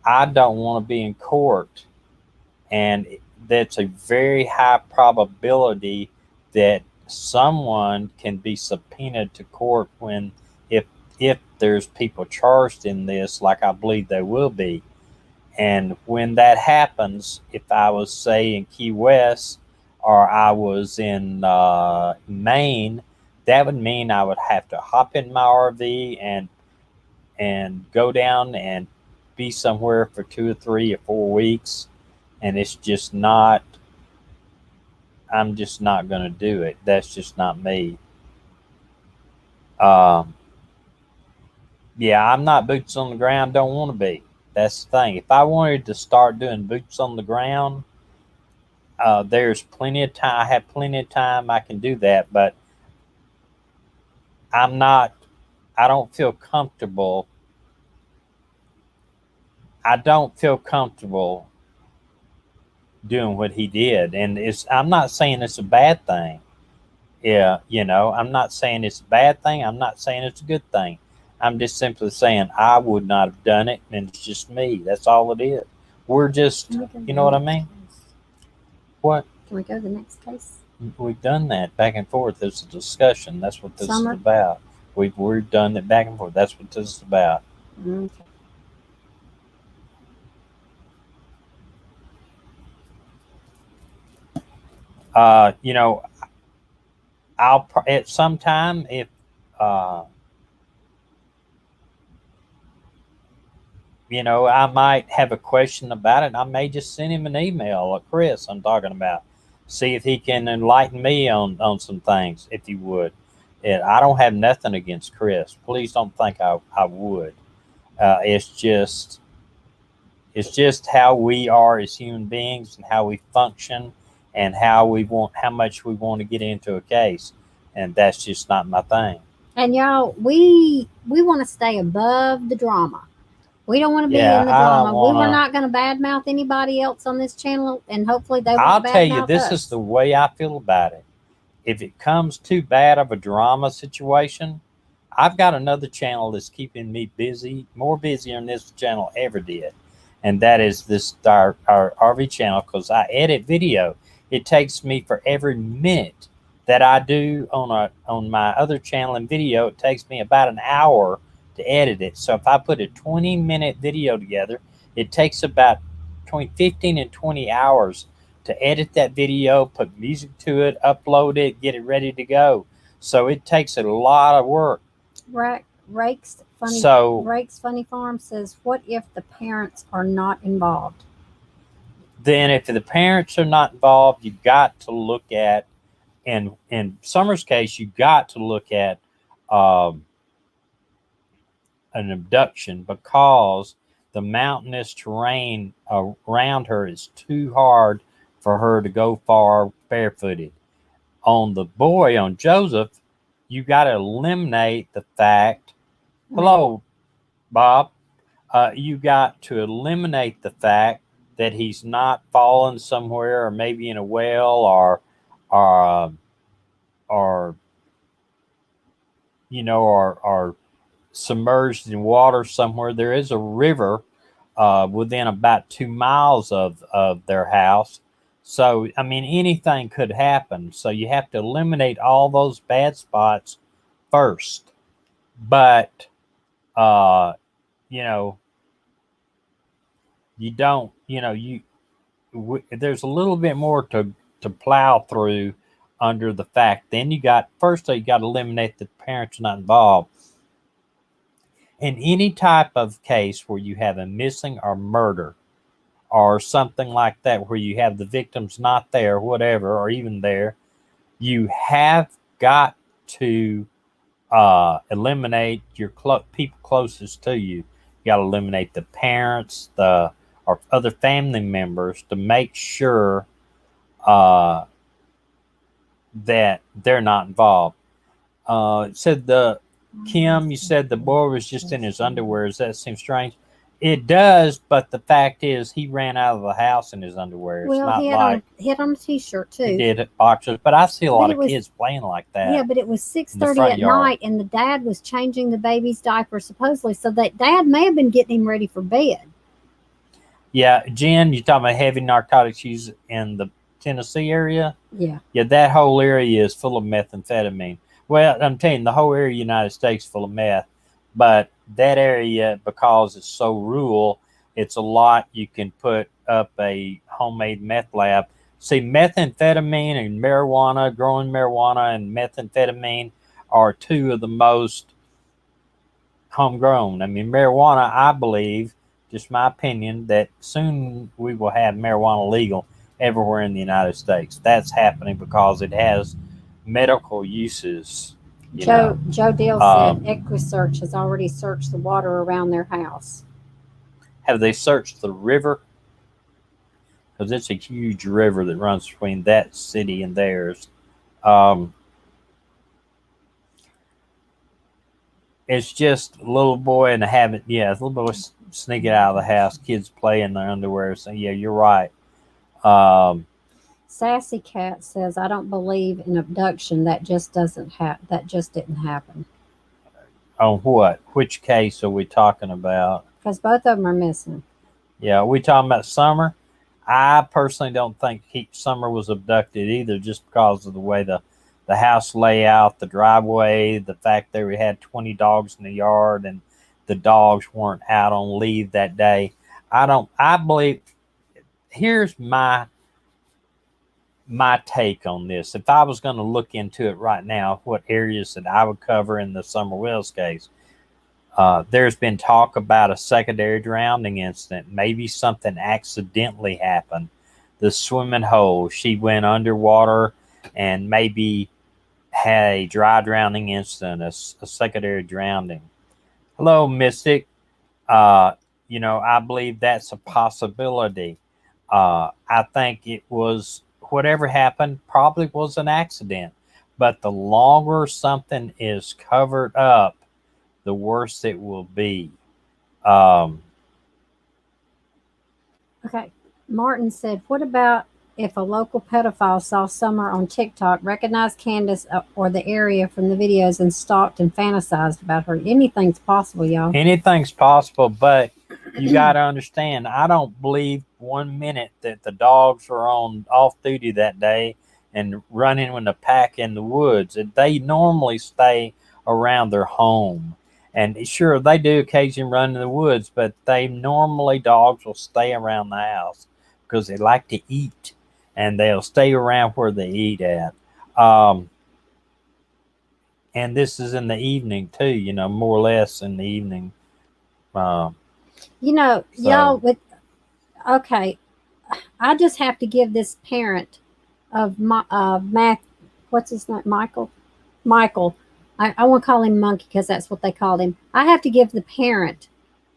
I don't want to be in court, and that's a very high probability that someone can be subpoenaed to court when if there's people charged in this, like I believe there will be. And when that happens, if I was, say, in Key West or I was in Maine, that would mean I would have to hop in my RV and go down and be somewhere for 2 or 3 or 4 weeks. And it's just not, I'm just not going to do it. That's just not me. Yeah, I'm not boots on the ground, don't want to be. That's the thing. If I wanted to start doing boots on the ground, there's plenty of time. I have plenty of time. I can do that, but I don't feel comfortable. I don't feel comfortable doing what he did. And I'm not saying it's a bad thing. Yeah, I'm not saying it's a bad thing. I'm not saying it's a good thing. I'm just simply saying I would not have done it, and it's just me. That's all it is. We're just, you know what I mean? What? Can we go to the next case? We've done that back and forth. It's a discussion. That's what this is about. We've done it back and forth. That's what this is about. Okay. I'll at some time if I might have a question about it. I may just send him an email, Chris I'm talking about, see if he can enlighten me on some things, if he would. And I don't have nothing against Chris. Please don't think I would. It's just how we are as human beings and how we function and how much we want to get into a case. And that's just not my thing. And y'all, we want to stay above the drama. We don't want to be in the drama. We were not going to badmouth anybody else on this channel, and hopefully they won't badmouth us. I'll tell you, this is the way I feel about it. If it comes too bad of a drama situation, I've got another channel that's keeping me busy, more busy than this channel ever did. And that is our RV channel, because I edit video. It takes me for every minute that I do on my other channel in video, it takes me about an hour to edit it. So if I put a 20-minute video together, it takes about between 15 and 20 hours to edit that video, put music to it, upload it, get it ready to go. So it takes a lot of work. Rake's Funny Farm says, what if the parents are not involved? Then if the parents are not involved, you've got to look at, and in Summer's case, you've got to look at an abduction, because the mountainous terrain around her is too hard for her to go far barefooted. On the boy, on Joseph, you got to eliminate the fact. Hello, Bob. You got to eliminate the fact that he's not fallen somewhere, or maybe in a well, or submerged in water somewhere. There is a river within about 2 miles of their house. So, I mean, anything could happen. So you have to eliminate all those bad spots first. But, you don't, there's a little bit more to plow through under the fact. Then you got to eliminate the parents not involved. In any type of case where you have a missing or murder or something like that, where you have the victims not there, whatever, or even there, you have got to eliminate your people closest to you. You got to eliminate the parents, or other family members, to make sure that they're not involved. It said Kim, you said the boy was just in his underwear. Does that seem strange? It does, but the fact is, he ran out of the house in his underwear. Well, it's not he had on a t-shirt too. He did at boxers, but I see a lot of kids playing like that. Yeah, but it was 6:30 at night, and the dad was changing the baby's diaper supposedly, so that dad may have been getting him ready for bed. Yeah, Jen, you talking about heavy narcotics use in the Tennessee area? Yeah. Yeah, that whole area is full of methamphetamine. Well, I'm telling you, the whole area of the United States is full of meth, but that area, because it's so rural, it's a lot. You can put up a homemade meth lab. See, methamphetamine and marijuana, growing marijuana and methamphetamine are two of the most homegrown. I mean, marijuana, I believe, just my opinion, that soon we will have marijuana legal everywhere in the United States. That's happening because it has medical uses. Joe Deal said EquiSearch has already searched the water around their house. Have they searched the river? Because it's a huge river that runs between that city and theirs. It's just a little boy and a habit. Yeah, a little boy sneaking out of the house, kids play in their underwear. So yeah, you're right. Sassy Cat says, "I don't believe in abduction. That just doesn't happen. That just didn't happen." On what? Which case are we talking about? Because both of them are missing. Yeah, are we talking about Summer? I personally don't think Summer was abducted either, just because of the way the house layout, the driveway, the fact that we had 20 dogs in the yard and the dogs weren't out on leave that day. I believe, here's my take on this. If I was going to look into it right now, what areas that I would cover in the Summer Wells case, there's been talk about a secondary drowning incident. Maybe something accidentally happened. The swimming hole, she went underwater and maybe had a dry drowning incident, a secondary drowning. Hello, Mystic. I believe that's a possibility. I think it was, whatever happened probably was an accident. But the longer something is covered up, the worse it will be. Okay. Martin said, "What about if a local pedophile saw Summer on TikTok, recognized Candace or the area from the videos, and stalked and fantasized about her?" Anything's possible, y'all. Anything's possible, but you got to understand, I don't believe 1 minute that the dogs are on off duty that day and running in a pack in the woods. They normally stay around their home. And sure, they do occasionally run in the woods, but dogs will stay around the house because they like to eat, and they'll stay around where they eat at. And this is in the evening too, more or less in the evening. Y'all, okay, I just have to give this parent of what's his name, Michael. I won't call him Monkey because that's what they called him. I have to give the parent,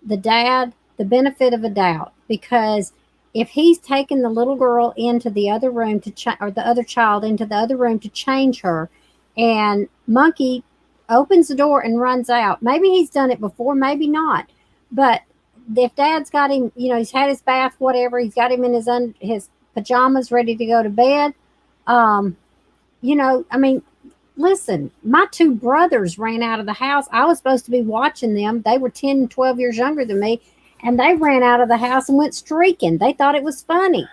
the dad, the benefit of a doubt, because if he's taken the little girl into the other room or the other child into the other room to change her, and Monkey opens the door and runs out, maybe he's done it before, maybe not. But if dad's got him, he's had his bath, whatever, he's got him in his pajamas ready to go to bed. Listen, my two brothers ran out of the house. I was supposed to be watching them. They were 10, 12 years younger than me, and they ran out of the house and went streaking. They thought it was funny.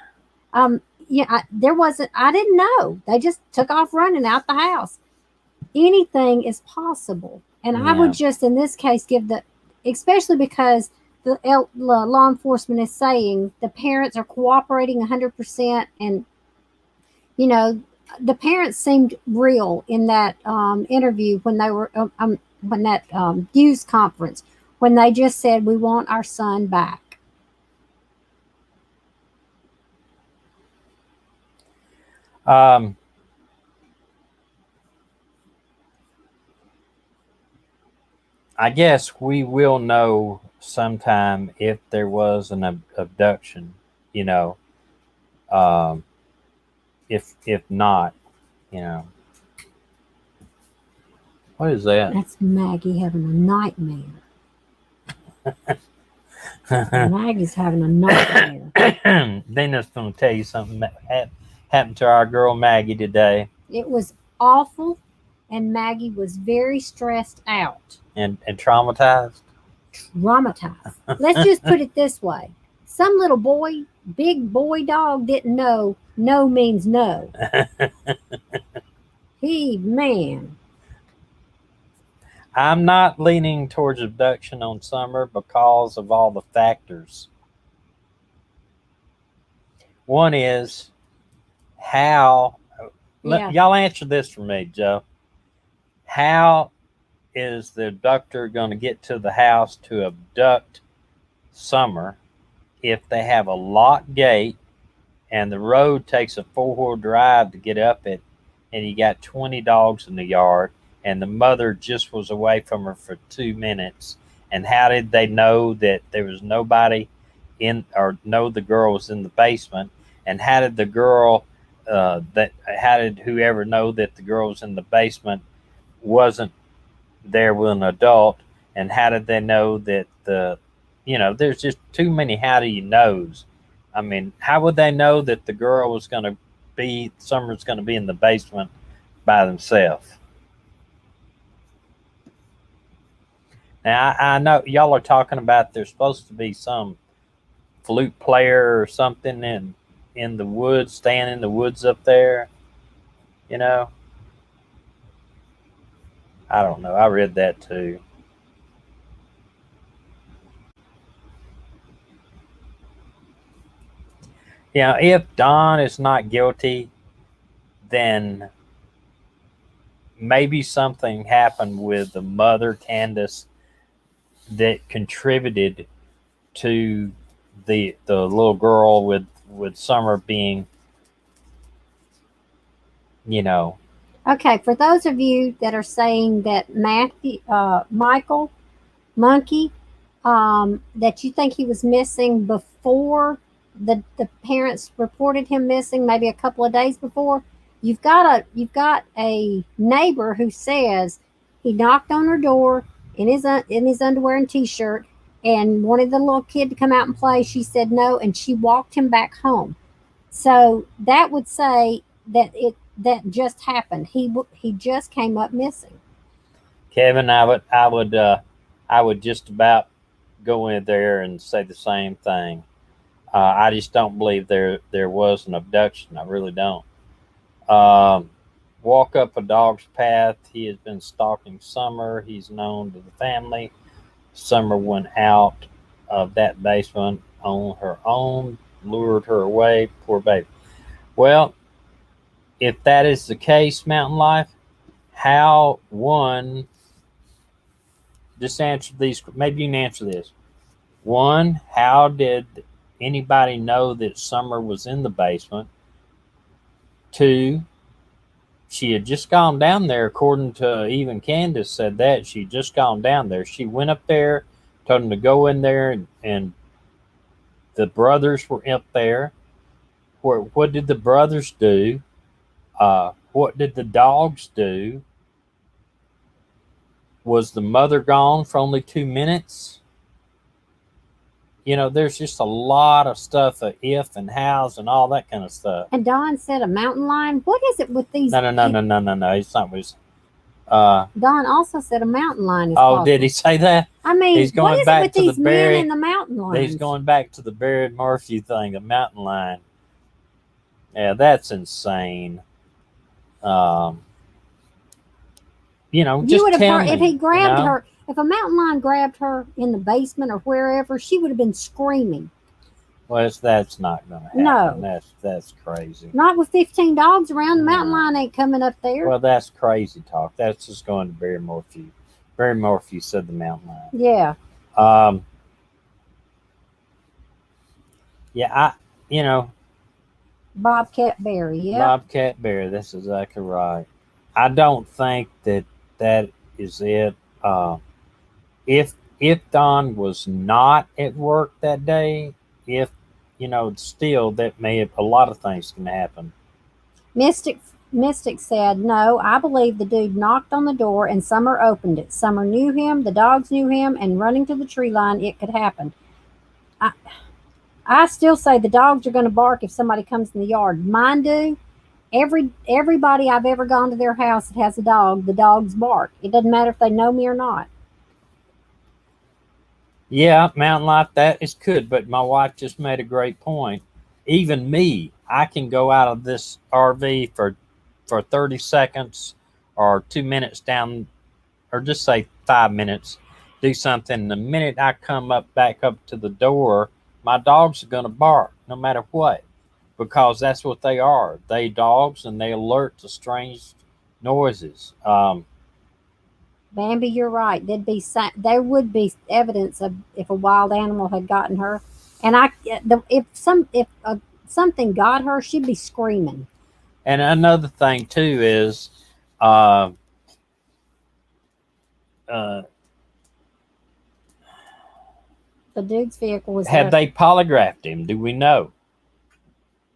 I didn't know. They just took off running out the house. Anything is possible. And I would just, in this case, especially because the law enforcement is saying the parents are cooperating 100%. And, the parents seemed real in that interview when they were when that news conference when they just said we want our son back. I guess we will know sometime if there was an abduction. You know, um, if not, you know, what is that? That's Maggie having a nightmare. Maggie's having a nightmare. Dana's going to tell you something that happened to our girl Maggie today. It was awful, and Maggie was very stressed out. And traumatized? Traumatized. Let's just put it this way. Some little boy, big boy dog didn't know no means no. Man. I'm not leaning towards abduction on Summer because of all the factors. One is how, y'all answer this for me, Joe. How is the abductor going to get to the house to abduct Summer if they have a locked gate and the road takes a 4-wheel drive to get up it, and you got 20 dogs in the yard, and the mother just was away from her for 2 minutes? And how did they know that there was nobody in, or know the girl was in the basement? And how did the girl, how did whoever know that the girl was in the basement wasn't there with an adult? And how did they know that there's just too many how do you knows. I mean, how would they know that the girl was going to be, Summer's going to be in the basement by themselves? Now, I know y'all are talking about there's supposed to be some flute player or something in the woods, staying in the woods up there, you know? I don't know. I read that too. Yeah, if Don is not guilty, then maybe something happened with the mother, Candace, that contributed to the little girl with Summer being, Okay, for those of you that are saying that Michael Monkey, that you think he was missing before the parents reported him missing, maybe a couple of days before, you've got a neighbor who says he knocked on her door in his underwear and t-shirt and wanted the little kid to come out and play. She said no, and she walked him back home. So that would say that just happened. He just came up missing. Kevin, I would just about go in there and say the same thing. I just don't believe there was an abduction. I really don't. Walk up a dog's path. He has been stalking Summer. He's known to the family. Summer went out of that basement on her own, lured her away. Poor baby. Well, if that is the case, Mountain Life, how one, just answer these, maybe you can answer this. One, how did anybody know that Summer was in the basement? Two, she had just gone down there, according to even Candace said that. She had just gone down there. She went up there, told them to go in there, and the brothers were up there. What did the brothers do? What did the dogs do? Was the mother gone for only 2 minutes? There's just a lot of stuff, if and hows and all that kind of stuff. And Don said a mountain lion. What is it with these? No. It's not. Don also said a mountain lion is Oh, possible. did he say that? I mean, he's going what is back it with to these the Barry, men and the mountain lions? He's going back to the Barry Murphy thing, the mountain lion. Yeah, that's insane. Just you would have tell heard, me, if he grabbed her. If a mountain lion grabbed her in the basement or wherever, she would have been screaming. Well, that's not going to happen. No. That's crazy. Not with 15 dogs around. The mountain lion ain't coming up there. Well, that's crazy talk. That's just going to bury more few. Bury more few, said the mountain lion. Yeah. Yeah, Bobcat Berry, yeah. Bobcat Berry, that's exactly right. I don't think that is it. If Don was not at work that day, if still that may have a lot of things can happen. Mystic said, "No, I believe the dude knocked on the door and Summer opened it. Summer knew him, the dogs knew him, and running to the tree line, it could happen. I still say the dogs are going to bark if somebody comes in the yard. Mine do. Everybody I've ever gone to their house that has a dog, the dogs bark. It doesn't matter if they know me or not." Yeah, mountain life, that is good, but my wife just made a great point. Even me, I can go out of this RV for 30 seconds or 2 minutes down, or just say 5 minutes, do something. The minute I come back up to the door, my dogs are going to bark no matter what, because that's what they are. They dogs, and they alert to strange noises. Bambi, you're right. There would be evidence of if a wild animal had gotten her, and if something got her, she'd be screaming. And another thing too is, uh, the dude's vehicle was. Have they polygraphed him? Do we know?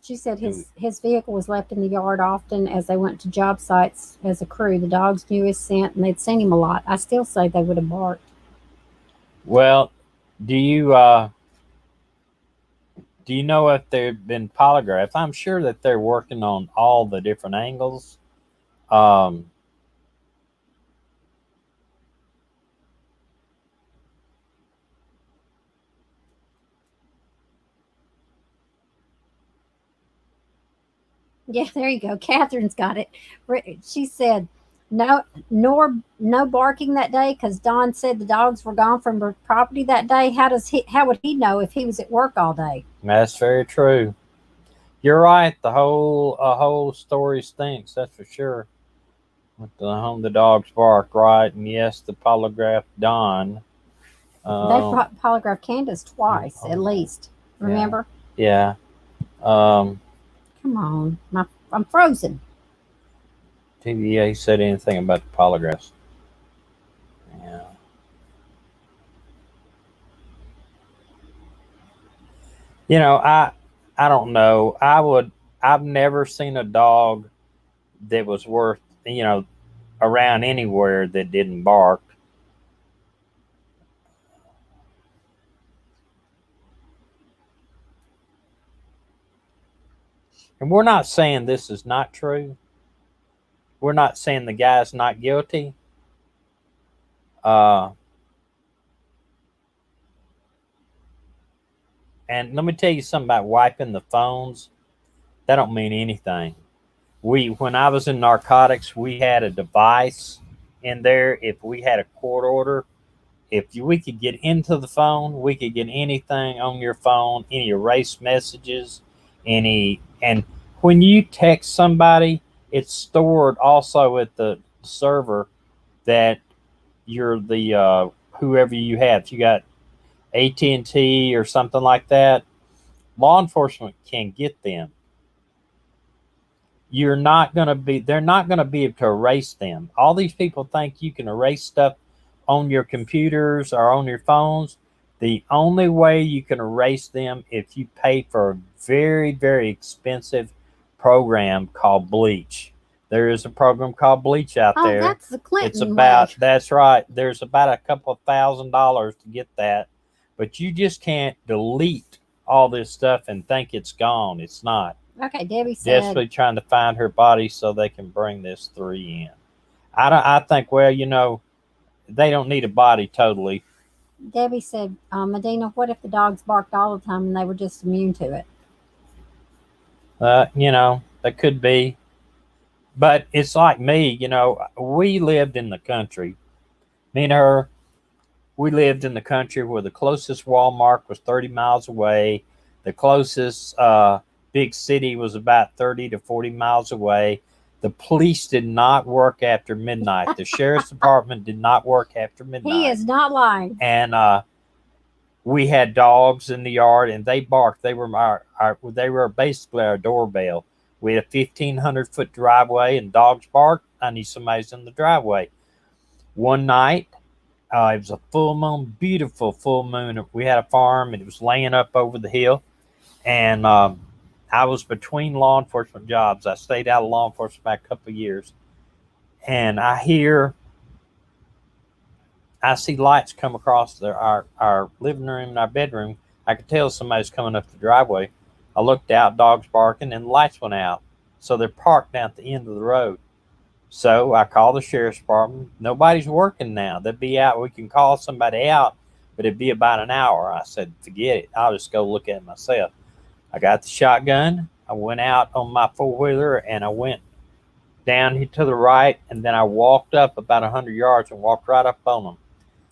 She said his vehicle was left in the yard often as they went to job sites as a crew. The dogs knew his scent and they'd seen him a lot. I still say they would have barked. Well, do you know if they've been polygraphed? I'm sure that they're working on all the different angles. Yeah, there you go. Catherine's got it. She said, no barking that day because Don said the dogs were gone from the property that day. How would he know if he was at work all day? That's very true. You're right. The whole story stinks. That's for sure. With the dogs bark, right? And yes, the polygraph Don. They polygraphed Candace twice at least. Remember? Yeah. Come on, I'm frozen. TVA said anything about the polygraphs? Yeah. I don't know. I've never seen a dog that was worth around anywhere that didn't bark. And we're not saying this is not true. We're not saying the guy's not guilty. And let me tell you something about wiping the phones. That don't mean anything. When I was in narcotics, we had a device in there. If we had a court order, we could get into the phone, we could get anything on your phone, any erased messages, and when you text somebody, it's stored also at the server that you're the whoever you have. If you got AT&T or something like that, law enforcement can get them. They're not going to be able to erase them. All these people think you can erase stuff on your computers or on your phones. The only way you can erase them if you pay for a very, very expensive program called Bleach. There is a program called Bleach out there. Oh, that's the Clinton. It's about, that's right. There's about a couple of $1,000 to get that, but you just can't delete all this stuff and think it's gone. It's not. Okay, Debbie said. Desperately trying to find her body so they can bring this 3 in. I think, they don't need a body totally. Debbie said, Medina, what if the dogs barked all the time and they were just immune to it? That could be. But it's like me, we lived in the country. Me and her, we lived in the country where the closest Walmart was 30 miles away. The closest big city was about 30 to 40 miles away. The police did not work after midnight. The sheriff's department did not work after midnight. He is not lying. And we had dogs in the yard, and they barked. They were they were basically our doorbell. We had a 1,500-foot driveway, and dogs barked. I knew somebody's in the driveway. One night, it was a full moon, beautiful full moon. We had a farm, and it was laying up over the hill. And I was between law enforcement jobs. I stayed out of law enforcement about a couple of years. And I see lights come across our living room and our bedroom. I could tell somebody's coming up the driveway. I looked out, dogs barking, and the lights went out. So they're parked down at the end of the road. So I called the sheriff's department. Nobody's working now. They'll be out. We can call somebody out, but it'd be about an hour. I said, forget it. I'll just go look at it myself. I got the shotgun. I went out on my four-wheeler, and I went down to the right, and then I walked up about 100 yards and walked right up on them.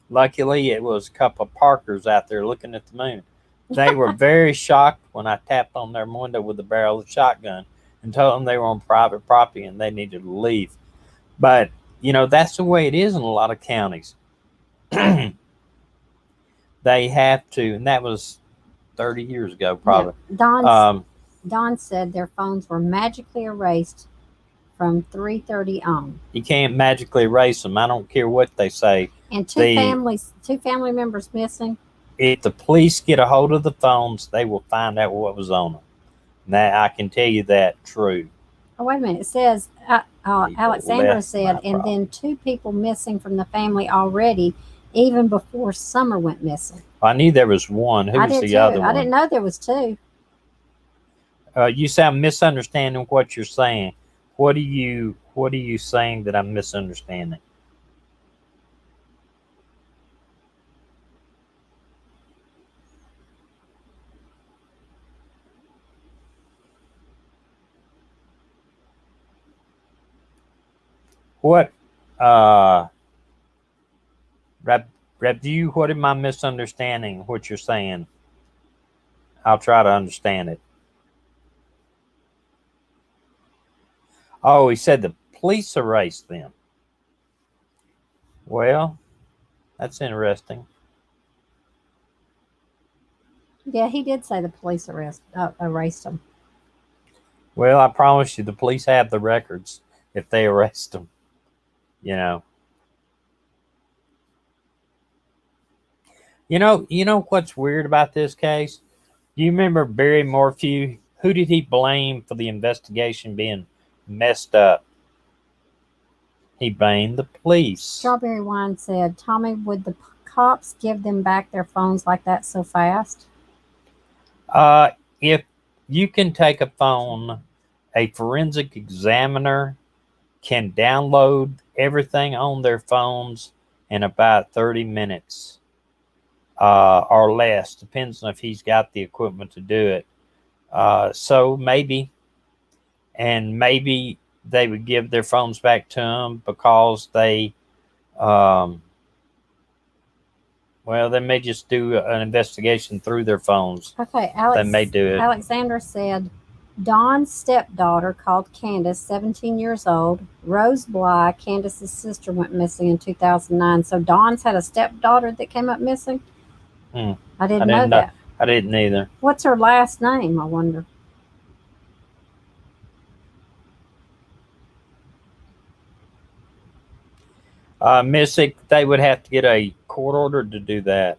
Luckily, it was a couple of Parkers out there looking at the moon. They were very shocked when I tapped on their window with the barrel of the shotgun and told them they were on private property and they needed to leave. But, that's the way it is in a lot of counties. They have to, and that was 30 years ago, probably. Yeah. Don said their phones were magically erased from 3:30 on. You can't magically erase them. I don't care what they say. And two family members missing. If the police get a hold of the phones, they will find out what was on them. Now, I can tell you that true. Oh, wait a minute. It says, Alexandra said, and then 2 people missing from the family already, even before Summer went missing. I knew there was one. Who was the other one? I didn't know there was 2. You sound misunderstanding what you're saying. What are you saying that I'm misunderstanding? What Review, what am I misunderstanding what you're saying? I'll try to understand it. Oh, he said the police erased them. Well, that's interesting. Yeah, he did say the police erased them. Well, I promise you, the police have the records if they arrest them. You know what's weird about this case? Do you remember Barry Morphew? Who did he blame for the investigation being messed up? He blamed the police. Strawberry Wine said, Tommy, would the cops give them back their phones like that so fast? If you can take a phone, a forensic examiner can download everything on their phones in about 30 minutes or less. Depends on if he's got the equipment to do it. So maybe they would give their phones back to them because they may just do an investigation through their phones. Okay, they may do it. Alexander said, Dawn's stepdaughter called Candace, 17 years old. Rose Bly, Candace's sister, went missing in 2009. So Dawn's had a stepdaughter that came up missing? I didn't know that. I didn't either. What's her last name, I wonder? Missing, they would have to get a court order to do that.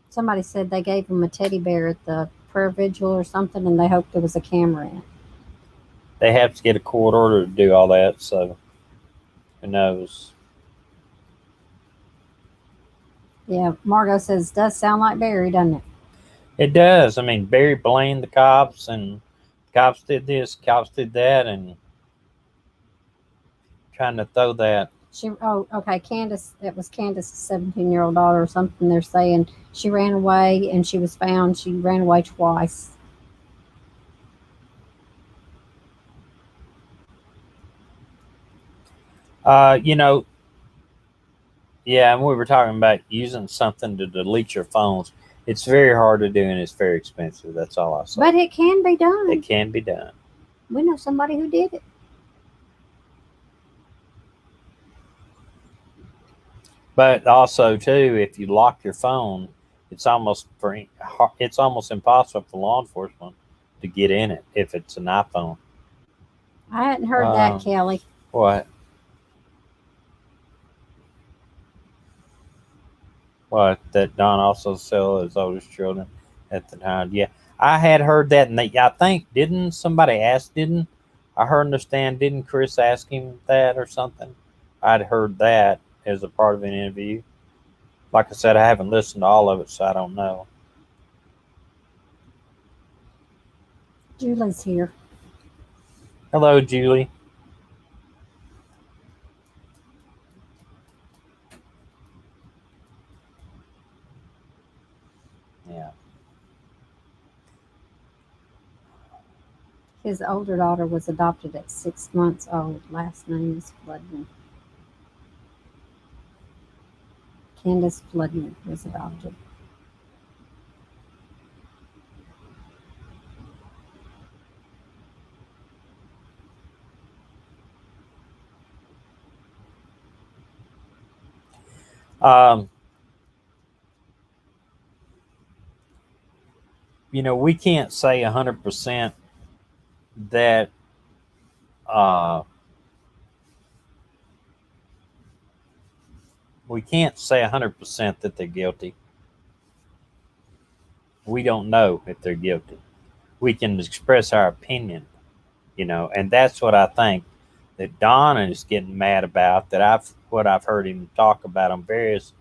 Somebody said they gave them a teddy bear at the prayer vigil or something, and they hoped there was a camera in it. They have to get a court order to do all that, so who knows? Yeah, Margot says, it does sound like Barry, doesn't it? It does. I mean, Barry blamed the cops, and cops did this, cops did that, and trying to throw that. Okay, Candace, it was Candace's 17-year-old daughter or something. They're saying she ran away and she was found. She ran away twice. Yeah, and we were talking about using something to delete your phones. It's very hard to do, and it's very expensive. That's all I say. But it can be done. It can be done. We know somebody who did it. But also, too, if you lock your phone, it's almost impossible for law enforcement to get in it if it's an iPhone. I hadn't heard that, Kelly. What? What? That Don also sold his oldest children at the time. Yeah, I had heard that, and I think didn't I heard understand? Didn't Chris ask him that or something? I'd heard that as a part of an interview. Like I said, I haven't listened to all of it, so I don't know. Julie's here. Hello, Julie. Yeah. His older daughter was adopted at 6 months old. Last name is Floodman. Candace Floodman was adopted. We can't say 100% that we can't say 100% that they're guilty. We don't know if they're guilty. We can express our opinion, and that's what I think that Don is getting mad about. What I've heard him talk about on various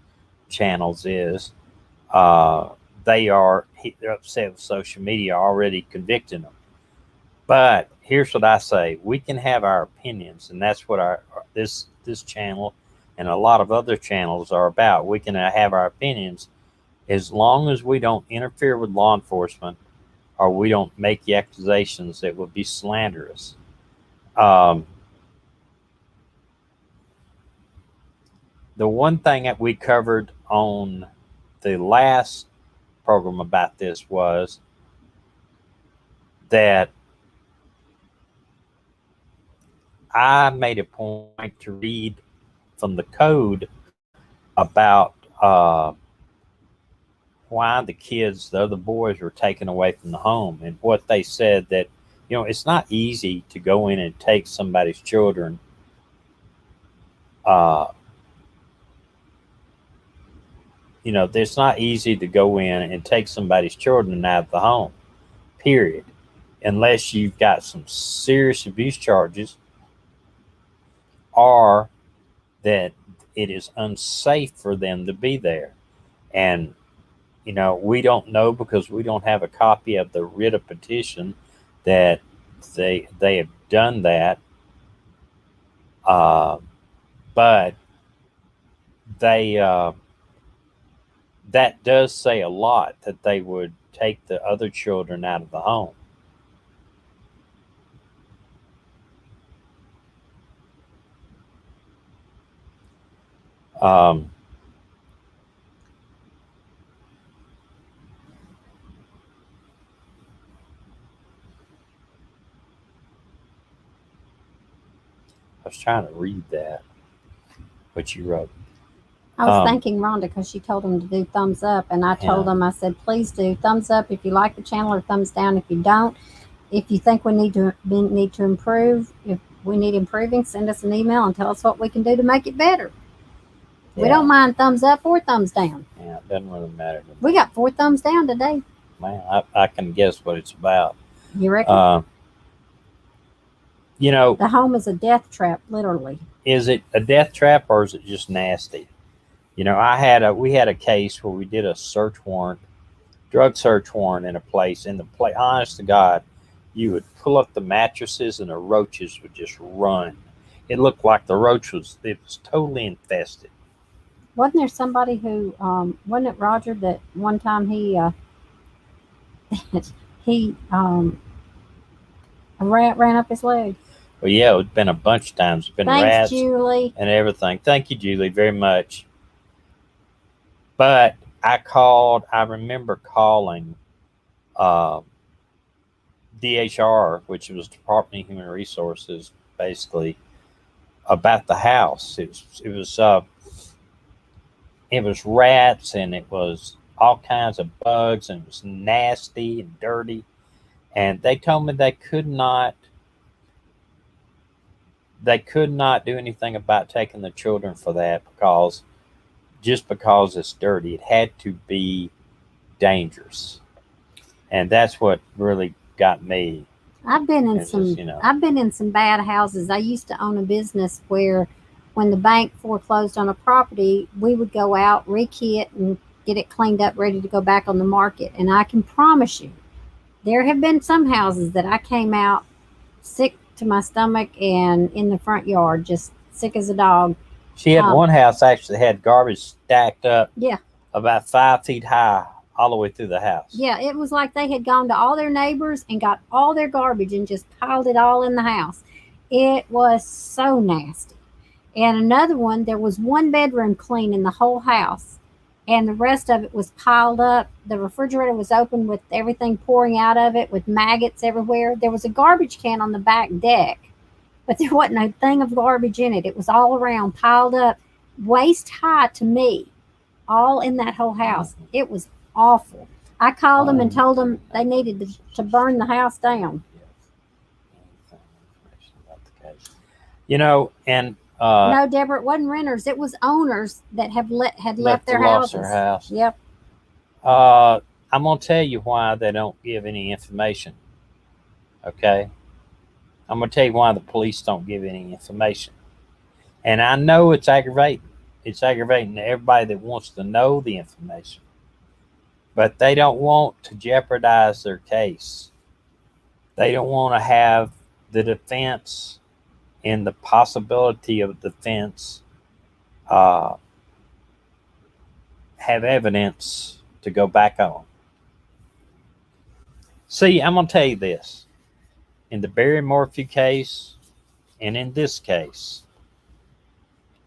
channels is they're upset with social media already convicting them. But here's what I say: we can have our opinions, and that's what this channel and a lot of other channels are about. We can have our opinions as long as we don't interfere with law enforcement or we don't make accusations that would be slanderous. The one thing that we covered on the last program about this was that I made a point to read from the code about why the other boys were taken away from the home, and what they said that, it's not easy to go in and take somebody's children. It's not easy to go in and take somebody's children out of the home, period, unless you've got some serious abuse charges or that it is unsafe for them to be there. And, we don't know because we don't have a copy of the writ of petition that they have done that. But that does say a lot that they would take the other children out of the home. I was trying to read that, what you wrote. I was thanking Rhonda because she told him to do thumbs up, and I told him, I said, please do thumbs up if you like the channel, or thumbs down if you don't. If you think we need to improve, if we need improving, send us an email and tell us what we can do to make it better. Yeah. We don't mind thumbs up or thumbs down. Yeah, it doesn't really matter to me. We got 4 thumbs down today. Man, I can guess what it's about. You reckon? The home is a death trap, literally. Is it a death trap or is it just nasty? We had a case where we did a drug search warrant in a place. Honest to God, you would pull up the mattresses and the roaches would just run. It looked like the roach was totally infested. Wasn't there somebody who, wasn't it Roger that one time a rat ran up his leg? Well, yeah, it's been a bunch of times. It's been Thanks, rats, Julie, and everything. Thank you, Julie, very much. But I remember calling DHR, which was Department of Human Resources, basically about the house. It was rats, and it was all kinds of bugs, and it was nasty and dirty. And they told me they could not do anything about taking the children for that, because it's dirty. It had to be dangerous. And that's what really got me. I've been in some bad houses. I used to own a business where when the bank foreclosed on a property, we would go out, rekey it, and get it cleaned up, ready to go back on the market. And I can promise you, there have been some houses that I came out sick to my stomach and in the front yard, just sick as a dog. She had one house actually had garbage stacked up Yeah. about 5 feet high all the way through the house. Yeah, it was like they had gone to all their neighbors and got all their garbage and just piled it all in the house. It was so nasty. And another one, there was one bedroom clean in the whole house, and the rest of it was piled up. The refrigerator was open with everything pouring out of it, with maggots everywhere. There was a garbage can on the back deck, but there wasn't a thing of garbage in it. It was all around, piled up, waist high to me, all in that whole house. It was awful. I called them and told them they needed to burn the house down. And no, Deborah, it wasn't renters. It was owners that had left their houses. Their house. Yep. I'm gonna tell you why they don't give any information. Okay, I'm gonna tell you why the police don't give any information. And I know it's aggravating. It's aggravating to everybody that wants to know the information, but they don't want to jeopardize their case. They don't want to have the defense and the possibility of defense have evidence to go back on. See, I'm going to tell you this. In the Barry Morphew case, and in this case,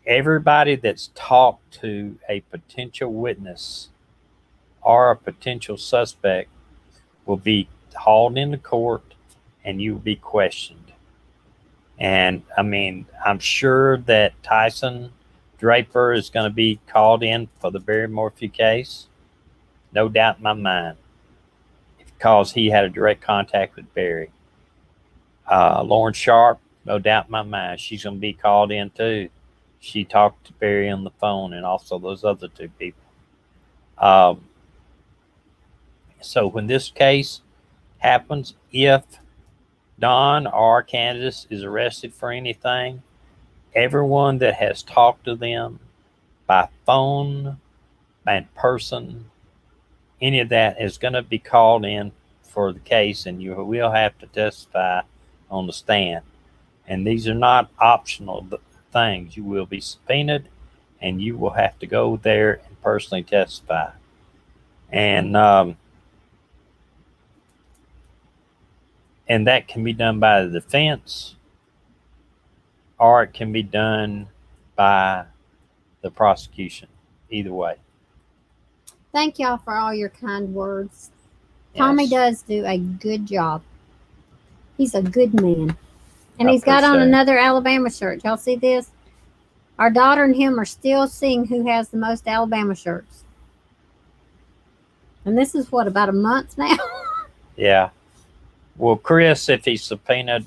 everybody that's talked to a potential witness or a potential suspect will be hauled into court, and you will be questioned. And I mean, I'm sure that Tyson Draper is going to be called in for the Barry Morphew case. No doubt in my mind, because he had a direct contact with Barry. Lauren Sharp, no doubt in my mind, she's going to be called in too. She talked to Barry on the phone, and also those other two people. So when this case happens, if Don or Candace is arrested for anything, everyone that has talked to them by phone, by person, any of that is going to be called in for the case, and you will have to testify on the stand. And these are not optional things. You will be subpoenaed, and you will have to go there and personally testify. And that can be done by the defense, or it can be done by the prosecution. Either way. Thank y'all for all your kind words. Yes. Tommy does do a good job. He's a good man. And he's got on another Alabama shirt. Y'all see this? Our daughter and him are still seeing who has the most Alabama shirts. And this is what, about a month now? Yeah. Well, Chris, if he's subpoenaed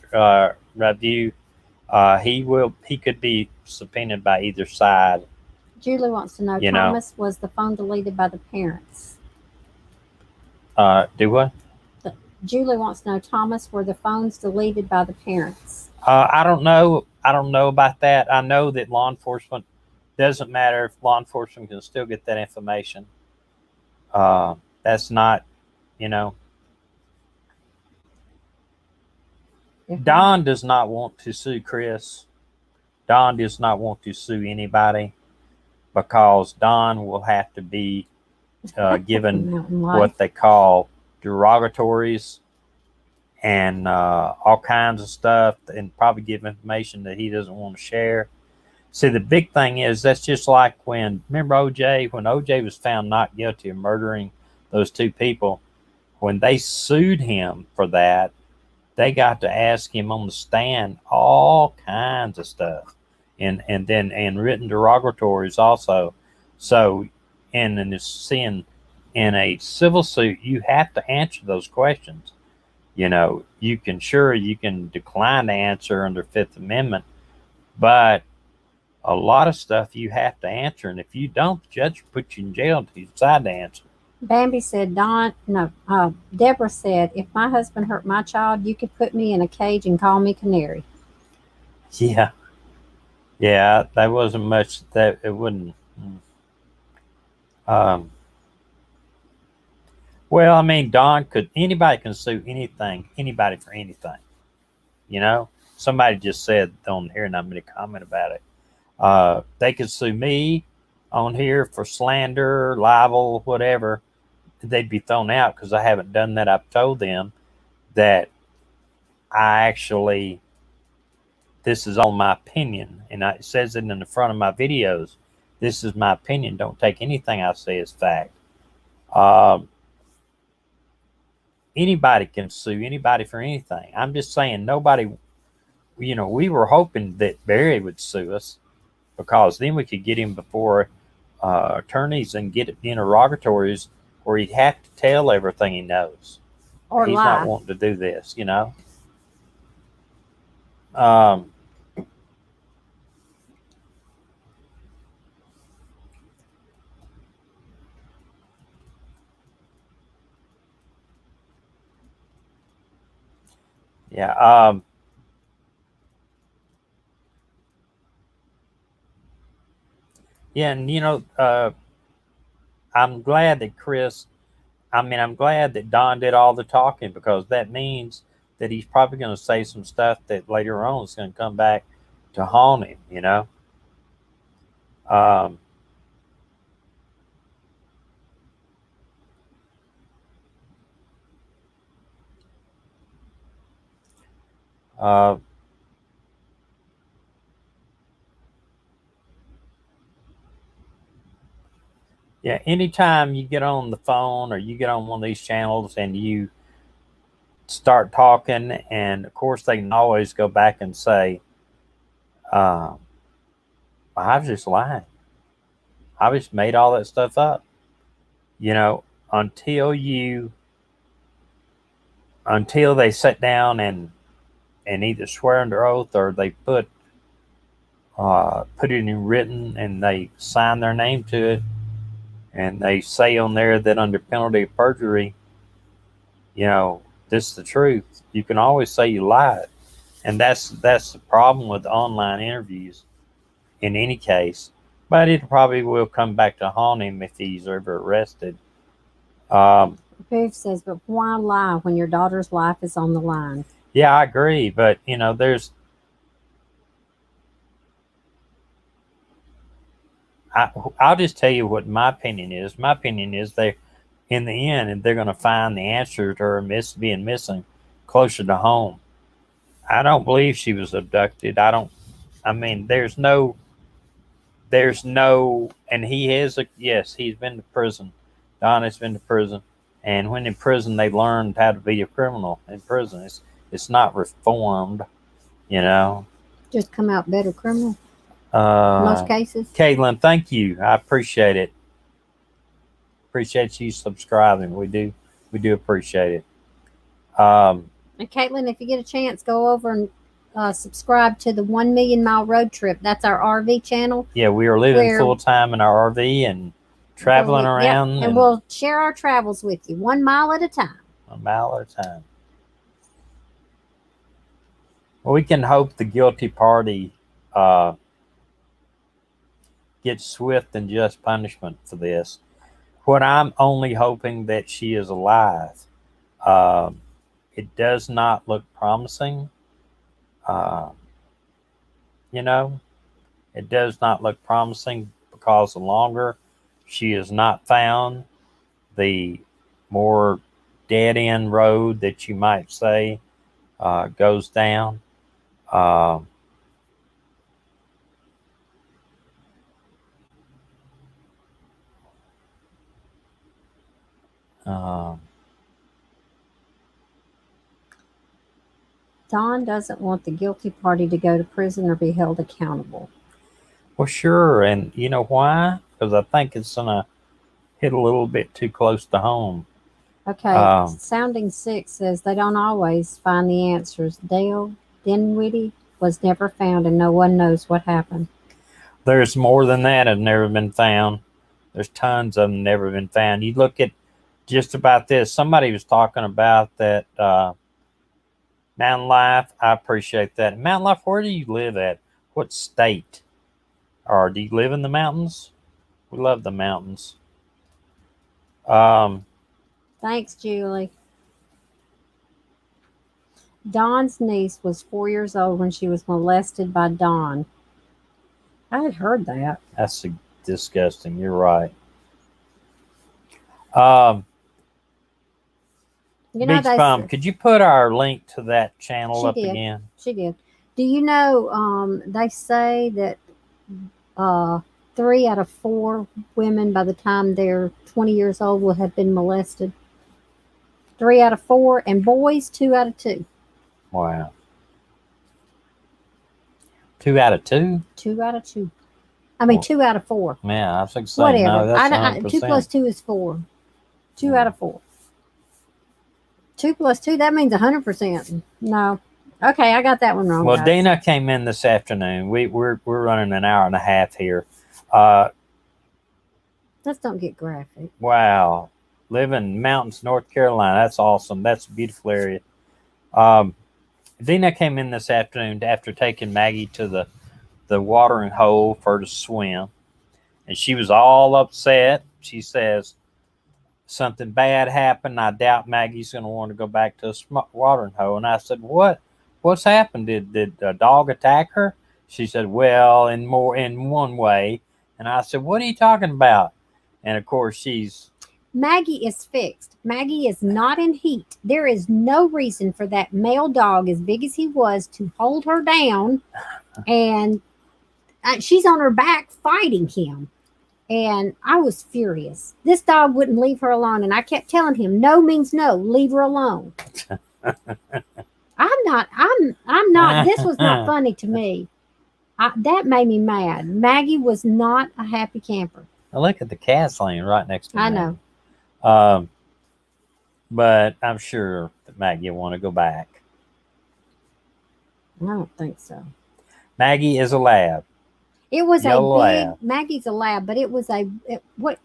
review, he could be subpoenaed by either side. Julie wants to know, Thomas, was the phone deleted by the parents? Do what? Julie wants to know, Thomas, were the phones deleted by the parents? I don't know. I don't know about that. I know that law enforcement, doesn't matter if law enforcement can still get that information. That's not, Don does not want to sue Chris. Don does not want to sue anybody, because Don will have to be given what they call derogatories and all kinds of stuff, and probably give information that he doesn't want to share. See, the big thing is that's just like remember OJ, when OJ was found not guilty of murdering those two people, when they sued him for that, they got to ask him on the stand all kinds of stuff, and written derogatories also. So, and in in a civil suit, you have to answer those questions. You can decline to answer under Fifth Amendment, but a lot of stuff you have to answer, and if you don't, the judge will put you in jail until you decide to answer. Bambi said, Deborah said, if my husband hurt my child, you could put me in a cage and call me Canary. Yeah. Yeah, that wasn't much that it wouldn't. Um, well, I mean, anybody can sue anybody for anything. Somebody just said on here, and I'm going to comment about it. They could sue me on here for slander, libel, whatever. They'd be thrown out because I haven't done that. I've told them that this is all my opinion, and it says it in the front of my videos. This is my opinion. Don't take anything I say as fact. Anybody can sue anybody for anything. I'm just saying nobody, we were hoping that Barry would sue us because then we could get him before attorneys and get interrogatories where he'd have to tell everything he knows. Or he's lie. not wanting to do this, Um, yeah. Yeah, and I'm glad that I'm glad that Don did all the talking because that means that he's probably going to say some stuff that later on is going to come back to haunt him. Um, uh, yeah, anytime you get on the phone or you get on one of these channels and you start talking, and of course they can always go back and say, I was just lying. I just made all that stuff up. Until they sit down and either swear under oath or they put it in written and they sign their name to it and they say on there that under penalty of perjury, this is the truth. You can always say you lied, and that's the problem with online interviews in any case. But it probably will come back to haunt him if he's ever arrested. Booth says, but why lie when your daughter's life is on the line? Yeah, I agree, but I'll just tell you what my opinion is. My opinion is in the end, they're going to find the answer to her being missing closer to home. I don't believe she was abducted. There's no, and he's been to prison. Don has been to prison. And when in prison, they learned how to be a criminal in prison. It's not reformed, Just come out better criminal in most cases. Caitlin, thank you. I appreciate it. Appreciate you subscribing. We do appreciate it. And Caitlin, if you get a chance, go over and subscribe to the 1 Million Mile Road Trip. That's our RV channel. Yeah, we are living full time in our RV and traveling around. And we'll share our travels with you 1 mile at a time. 1 mile at a time. Well, we can hope the guilty party gets swift and just punishment for this. What I'm only hoping that she is alive. It does not look promising. It does not look promising because the longer she is not found, the more dead end road that you might say goes down. Don doesn't want the guilty party to go to prison or be held accountable. Well, sure. And you know why? Because I think it's going to hit a little bit too close to home. Okay, Sounding Six says they don't always find the answers. Dale Dinwiddie was never found and no one knows what happened. There's more than that have never been found. There's tons of them never been found. You look at just about this. Somebody was talking about that Mountain Life. I appreciate that. Mountain Life, where do you live at? What state? Or do you live in the mountains? We love the mountains. Thanks, Julie. Don's niece was 4 years old when she was molested by Don. I had heard that. That's disgusting. You're right. Beach Bum, could you put our link to that channel up again? She did. Do you know they say that 3 out of 4 women by the time they're 20 years old will have been molested? 3 out of 4, and boys 2 out of 2. Wow. 2 out of 2? 2 out of 2. I mean, 2 out of 4. Yeah, I was like saying, whatever. No, that's 2 plus 2 is 4. 2 out of 4. 2 plus 2, that means 100%. No. Okay, I got that one wrong. Well, guys. Dina came in this afternoon. We're running an hour and a half here. Let's don't get graphic. Wow. Live in mountains, North Carolina. That's awesome. That's a beautiful area. Dina came in this afternoon after taking Maggie to the watering hole for her to swim. And she was all upset. She says, something bad happened. I doubt Maggie's going to want to go back to the watering hole. And I said, what's happened? Did a dog attack her? She said, well, in one way. And I said, what are you talking about? And of course, Maggie is fixed. Maggie is not in heat. There is no reason for that male dog, as big as he was, to hold her down. And she's on her back fighting him. And I was furious. This dog wouldn't leave her alone. And I kept telling him, no means no. Leave her alone. I'm not. This was not funny to me. That made me mad. Maggie was not a happy camper. Now look at the cat's laying right next to me. I know. But I'm sure that Maggie will want to go back. I don't think so. Maggie is a lab. It was Yellow lab. Maggie's a lab, but it was what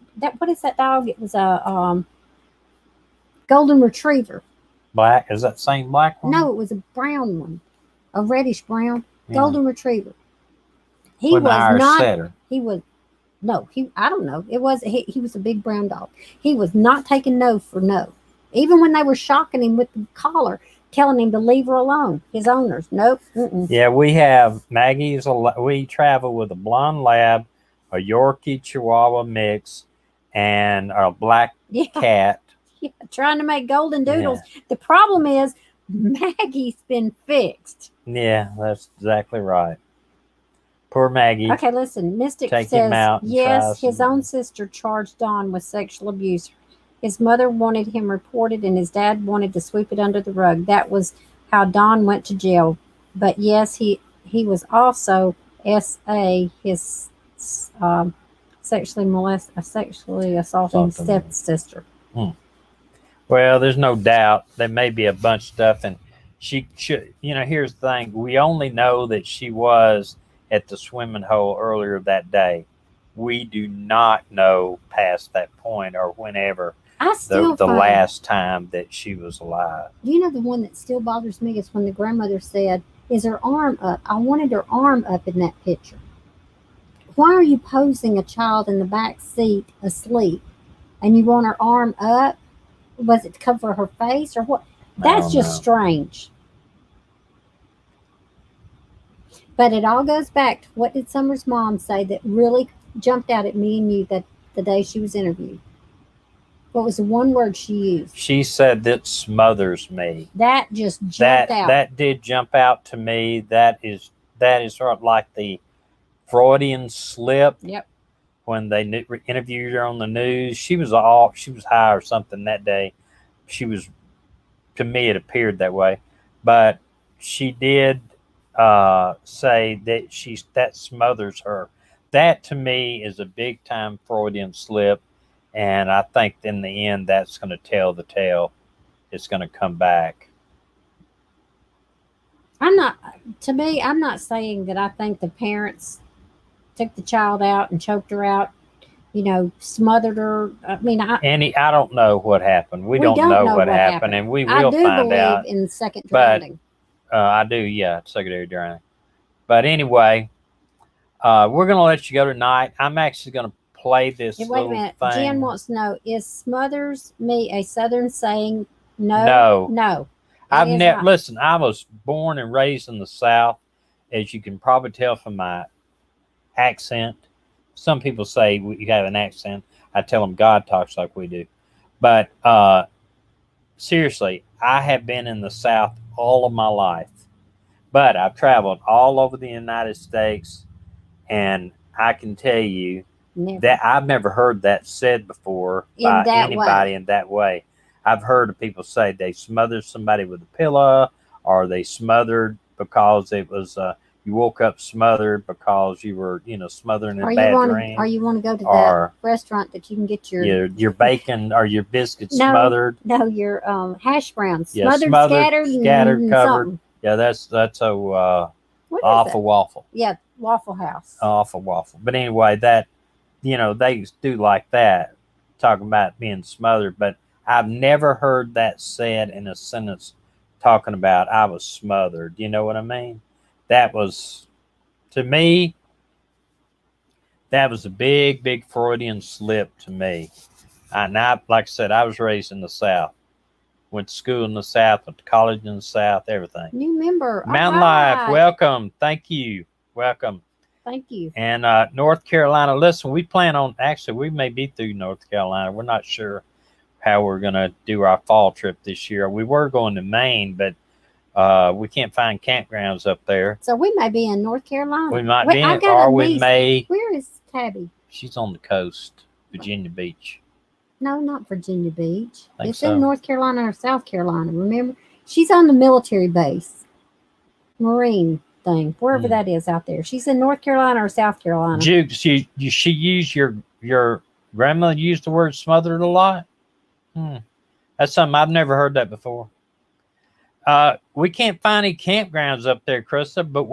is that dog? It was a golden retriever. Black? Is that the same black one? No, it was a brown one, a reddish brown golden retriever. He was not. Setter. He was no. I don't know. It was he was a big brown dog. He was not taking no for no, even when they were shocking him with the collar, telling him to leave her alone. His owners, nope. Mm-mm. Yeah, we have Maggie's. We travel with a blonde lab, a Yorkie Chihuahua mix, and a black cat. Yeah, trying to make golden doodles. Yeah. The problem is Maggie's been fixed. Yeah, that's exactly right. Poor Maggie. Okay, listen. Mystic says, yes, his own sister charged Don with sexual abuse. His mother wanted him reported, and his dad wanted to sweep it under the rug. That was how Don went to jail. But yes, he was also S.A., his sexually assaulting stepsister. Well, there's no doubt there may be a bunch of stuff, and she should. Here's the thing: we only know that she was at the swimming hole earlier that day. We do not know past that point or whenever. The last time that she was alive. You know, the one that still bothers me is when the grandmother said, is her arm up? I wanted her arm up in that picture. Why are you posing a child in the back seat asleep and you want her arm up? Was it to cover her face or what? That's just strange. But it all goes back to what did Summer's mom say that really jumped out at me and you that the day she was interviewed? What was the one word she used? She said that smothers me. That just jumped out. That did jump out to me. That is sort of like the Freudian slip. Yep. when they interviewed her on the news. She was high or something that day. She was, to me, it appeared that way, but she did say that that smothers her. That to me is a big time Freudian slip, and I think in the end that's going to tell the tale. It's going to come back. I'm not saying that I think the parents took the child out and choked her out, smothered her. I mean, Annie, I don't know what happened. We don't know what happened, and we I will do find believe out. in second drowning. I do, yeah, secondary drowning. But anyway, we're going to let you go tonight. I'm actually going to play this Wait a little minute. thing. Jen wants to know, is smothers me a Southern saying? No. No. I've never, listen, I was born and raised in the South, as you can probably tell from my accent. Some people say you have an accent. I tell them God talks like we do. But seriously, I have been in the South all of my life. But I've traveled all over the United States, and I can tell you that I've never heard that said before by anybody in that way. I've heard of people say they smothered somebody with a pillow, or they smothered because it was you woke up smothered because you were smothering a bad dream. Or you want to go to that restaurant that you can get your bacon or your biscuits smothered. No, your hash browns smothered, scattered, covered. Something. Yeah, that's a awful waffle. Yeah, Waffle House. Awful waffle. But anyway, that they do like that, talking about being smothered. But I've never heard that said in a sentence talking about I was smothered. You know what I mean? That was, to me, that was a big, big Freudian slip to me. Like I said, I was raised in the South. Went to school in the South, went to college in the South, everything. New member. Mountain Life, welcome. Thank you. Welcome. Thank you. And North Carolina, listen, we plan on, actually, we may be through North Carolina. We're not sure how we're going to do our fall trip this year. We were going to Maine, but we can't find campgrounds up there. So we may be in North Carolina. We might be in, or we may. Where is Tabby? She's on the coast, Virginia Beach. No, not Virginia Beach. It's so. in North Carolina or South Carolina. Remember, she's on the military base, Marine thing, wherever that is out there. She's in North Carolina or South Carolina. She used your grandmother used the word smothered a lot. That's something I've never heard that before. We can't find any campgrounds up there, Krista, but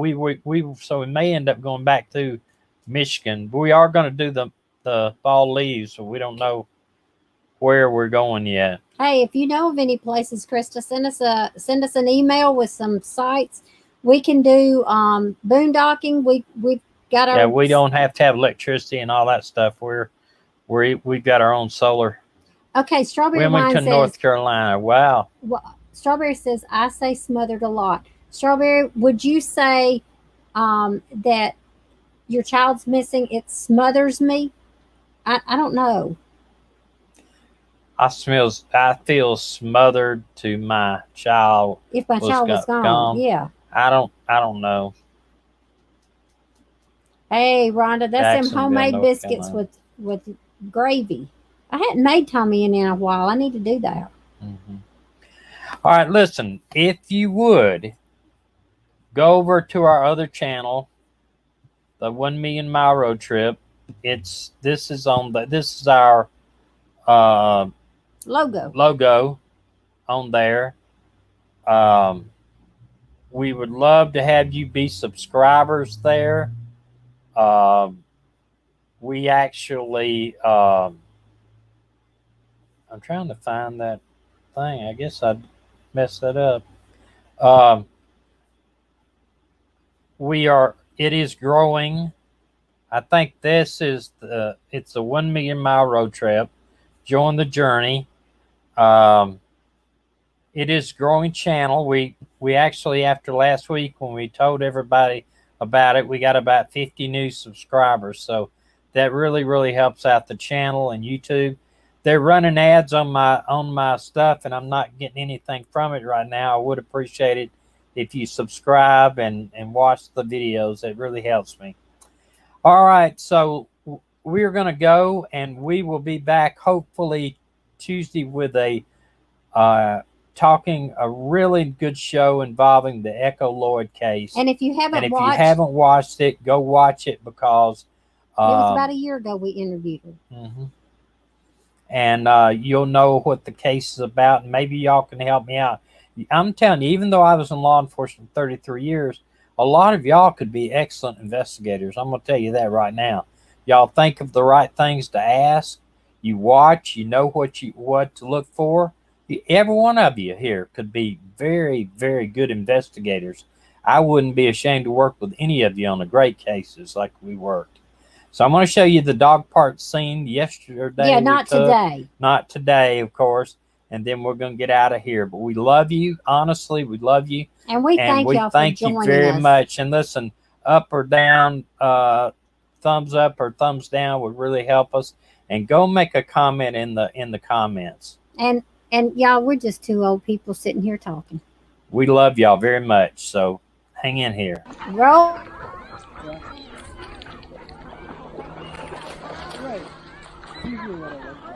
so we may end up going back to Michigan. But we are going to do the fall leaves, so we don't know where we're going yet. Hey, if you know of any places, Krista, send us an email with some sites. We can do boondocking. We've got our we don't have to have electricity and all that stuff. We've got our own solar. Okay, Strawberry Wilmington, North Carolina. Wow. Well, Strawberry says, I say smothered a lot. Strawberry, would you say that your child's missing? It smothers me? I don't know. I feel smothered to my child. If my child was gone, yeah. I don't know. Hey, Rhonda, that's them homemade biscuits with gravy. I hadn't made Tommy in a while. I need to do that. Mm-hmm. All right, listen. If you would go over to our other channel, the 1 Million Mile Road Trip. This is our logo on there. We would love to have you be subscribers there. We actually, I'm trying to find that thing. I guess I messed that up. It is growing. I think it's a 1 Million Mile Road Trip. Join the journey. It is a growing channel. We actually, after last week when we told everybody about it, we got about 50 new subscribers. So that really, really helps out the channel and YouTube. They're running ads on my stuff, and I'm not getting anything from it right now. I would appreciate it if you subscribe and watch the videos. It really helps me. All right, so we're going to go, and we will be back hopefully Tuesday with a talking a really good show involving the Echo Lloyd case. And if you haven't you haven't watched it, go watch it, because it was about a year ago we interviewed her. Mm-hmm. And you'll know what the case is about, and maybe y'all can help me out. I'm telling you, even though I was in law enforcement 33 years, a lot of y'all could be excellent investigators. I'm going to tell you that right now. Y'all think of the right things to ask. You watch, you know what to look for. Every one of you here could be very, very good investigators. I wouldn't be ashamed to work with any of you on the great cases like we worked. So I'm going to show you the dog park scene yesterday. Yeah, not today. Not today, of course. And then we're going to get out of here. But we love you. Honestly, we love you. And we thank y'all for joining us. Thank you very much. And listen, up or down, thumbs up or thumbs down would really help us. And go make a comment in the comments. And y'all, we're just two old people sitting here talking. We love y'all very much. So hang in here. Roll. Right. Usually what I look like.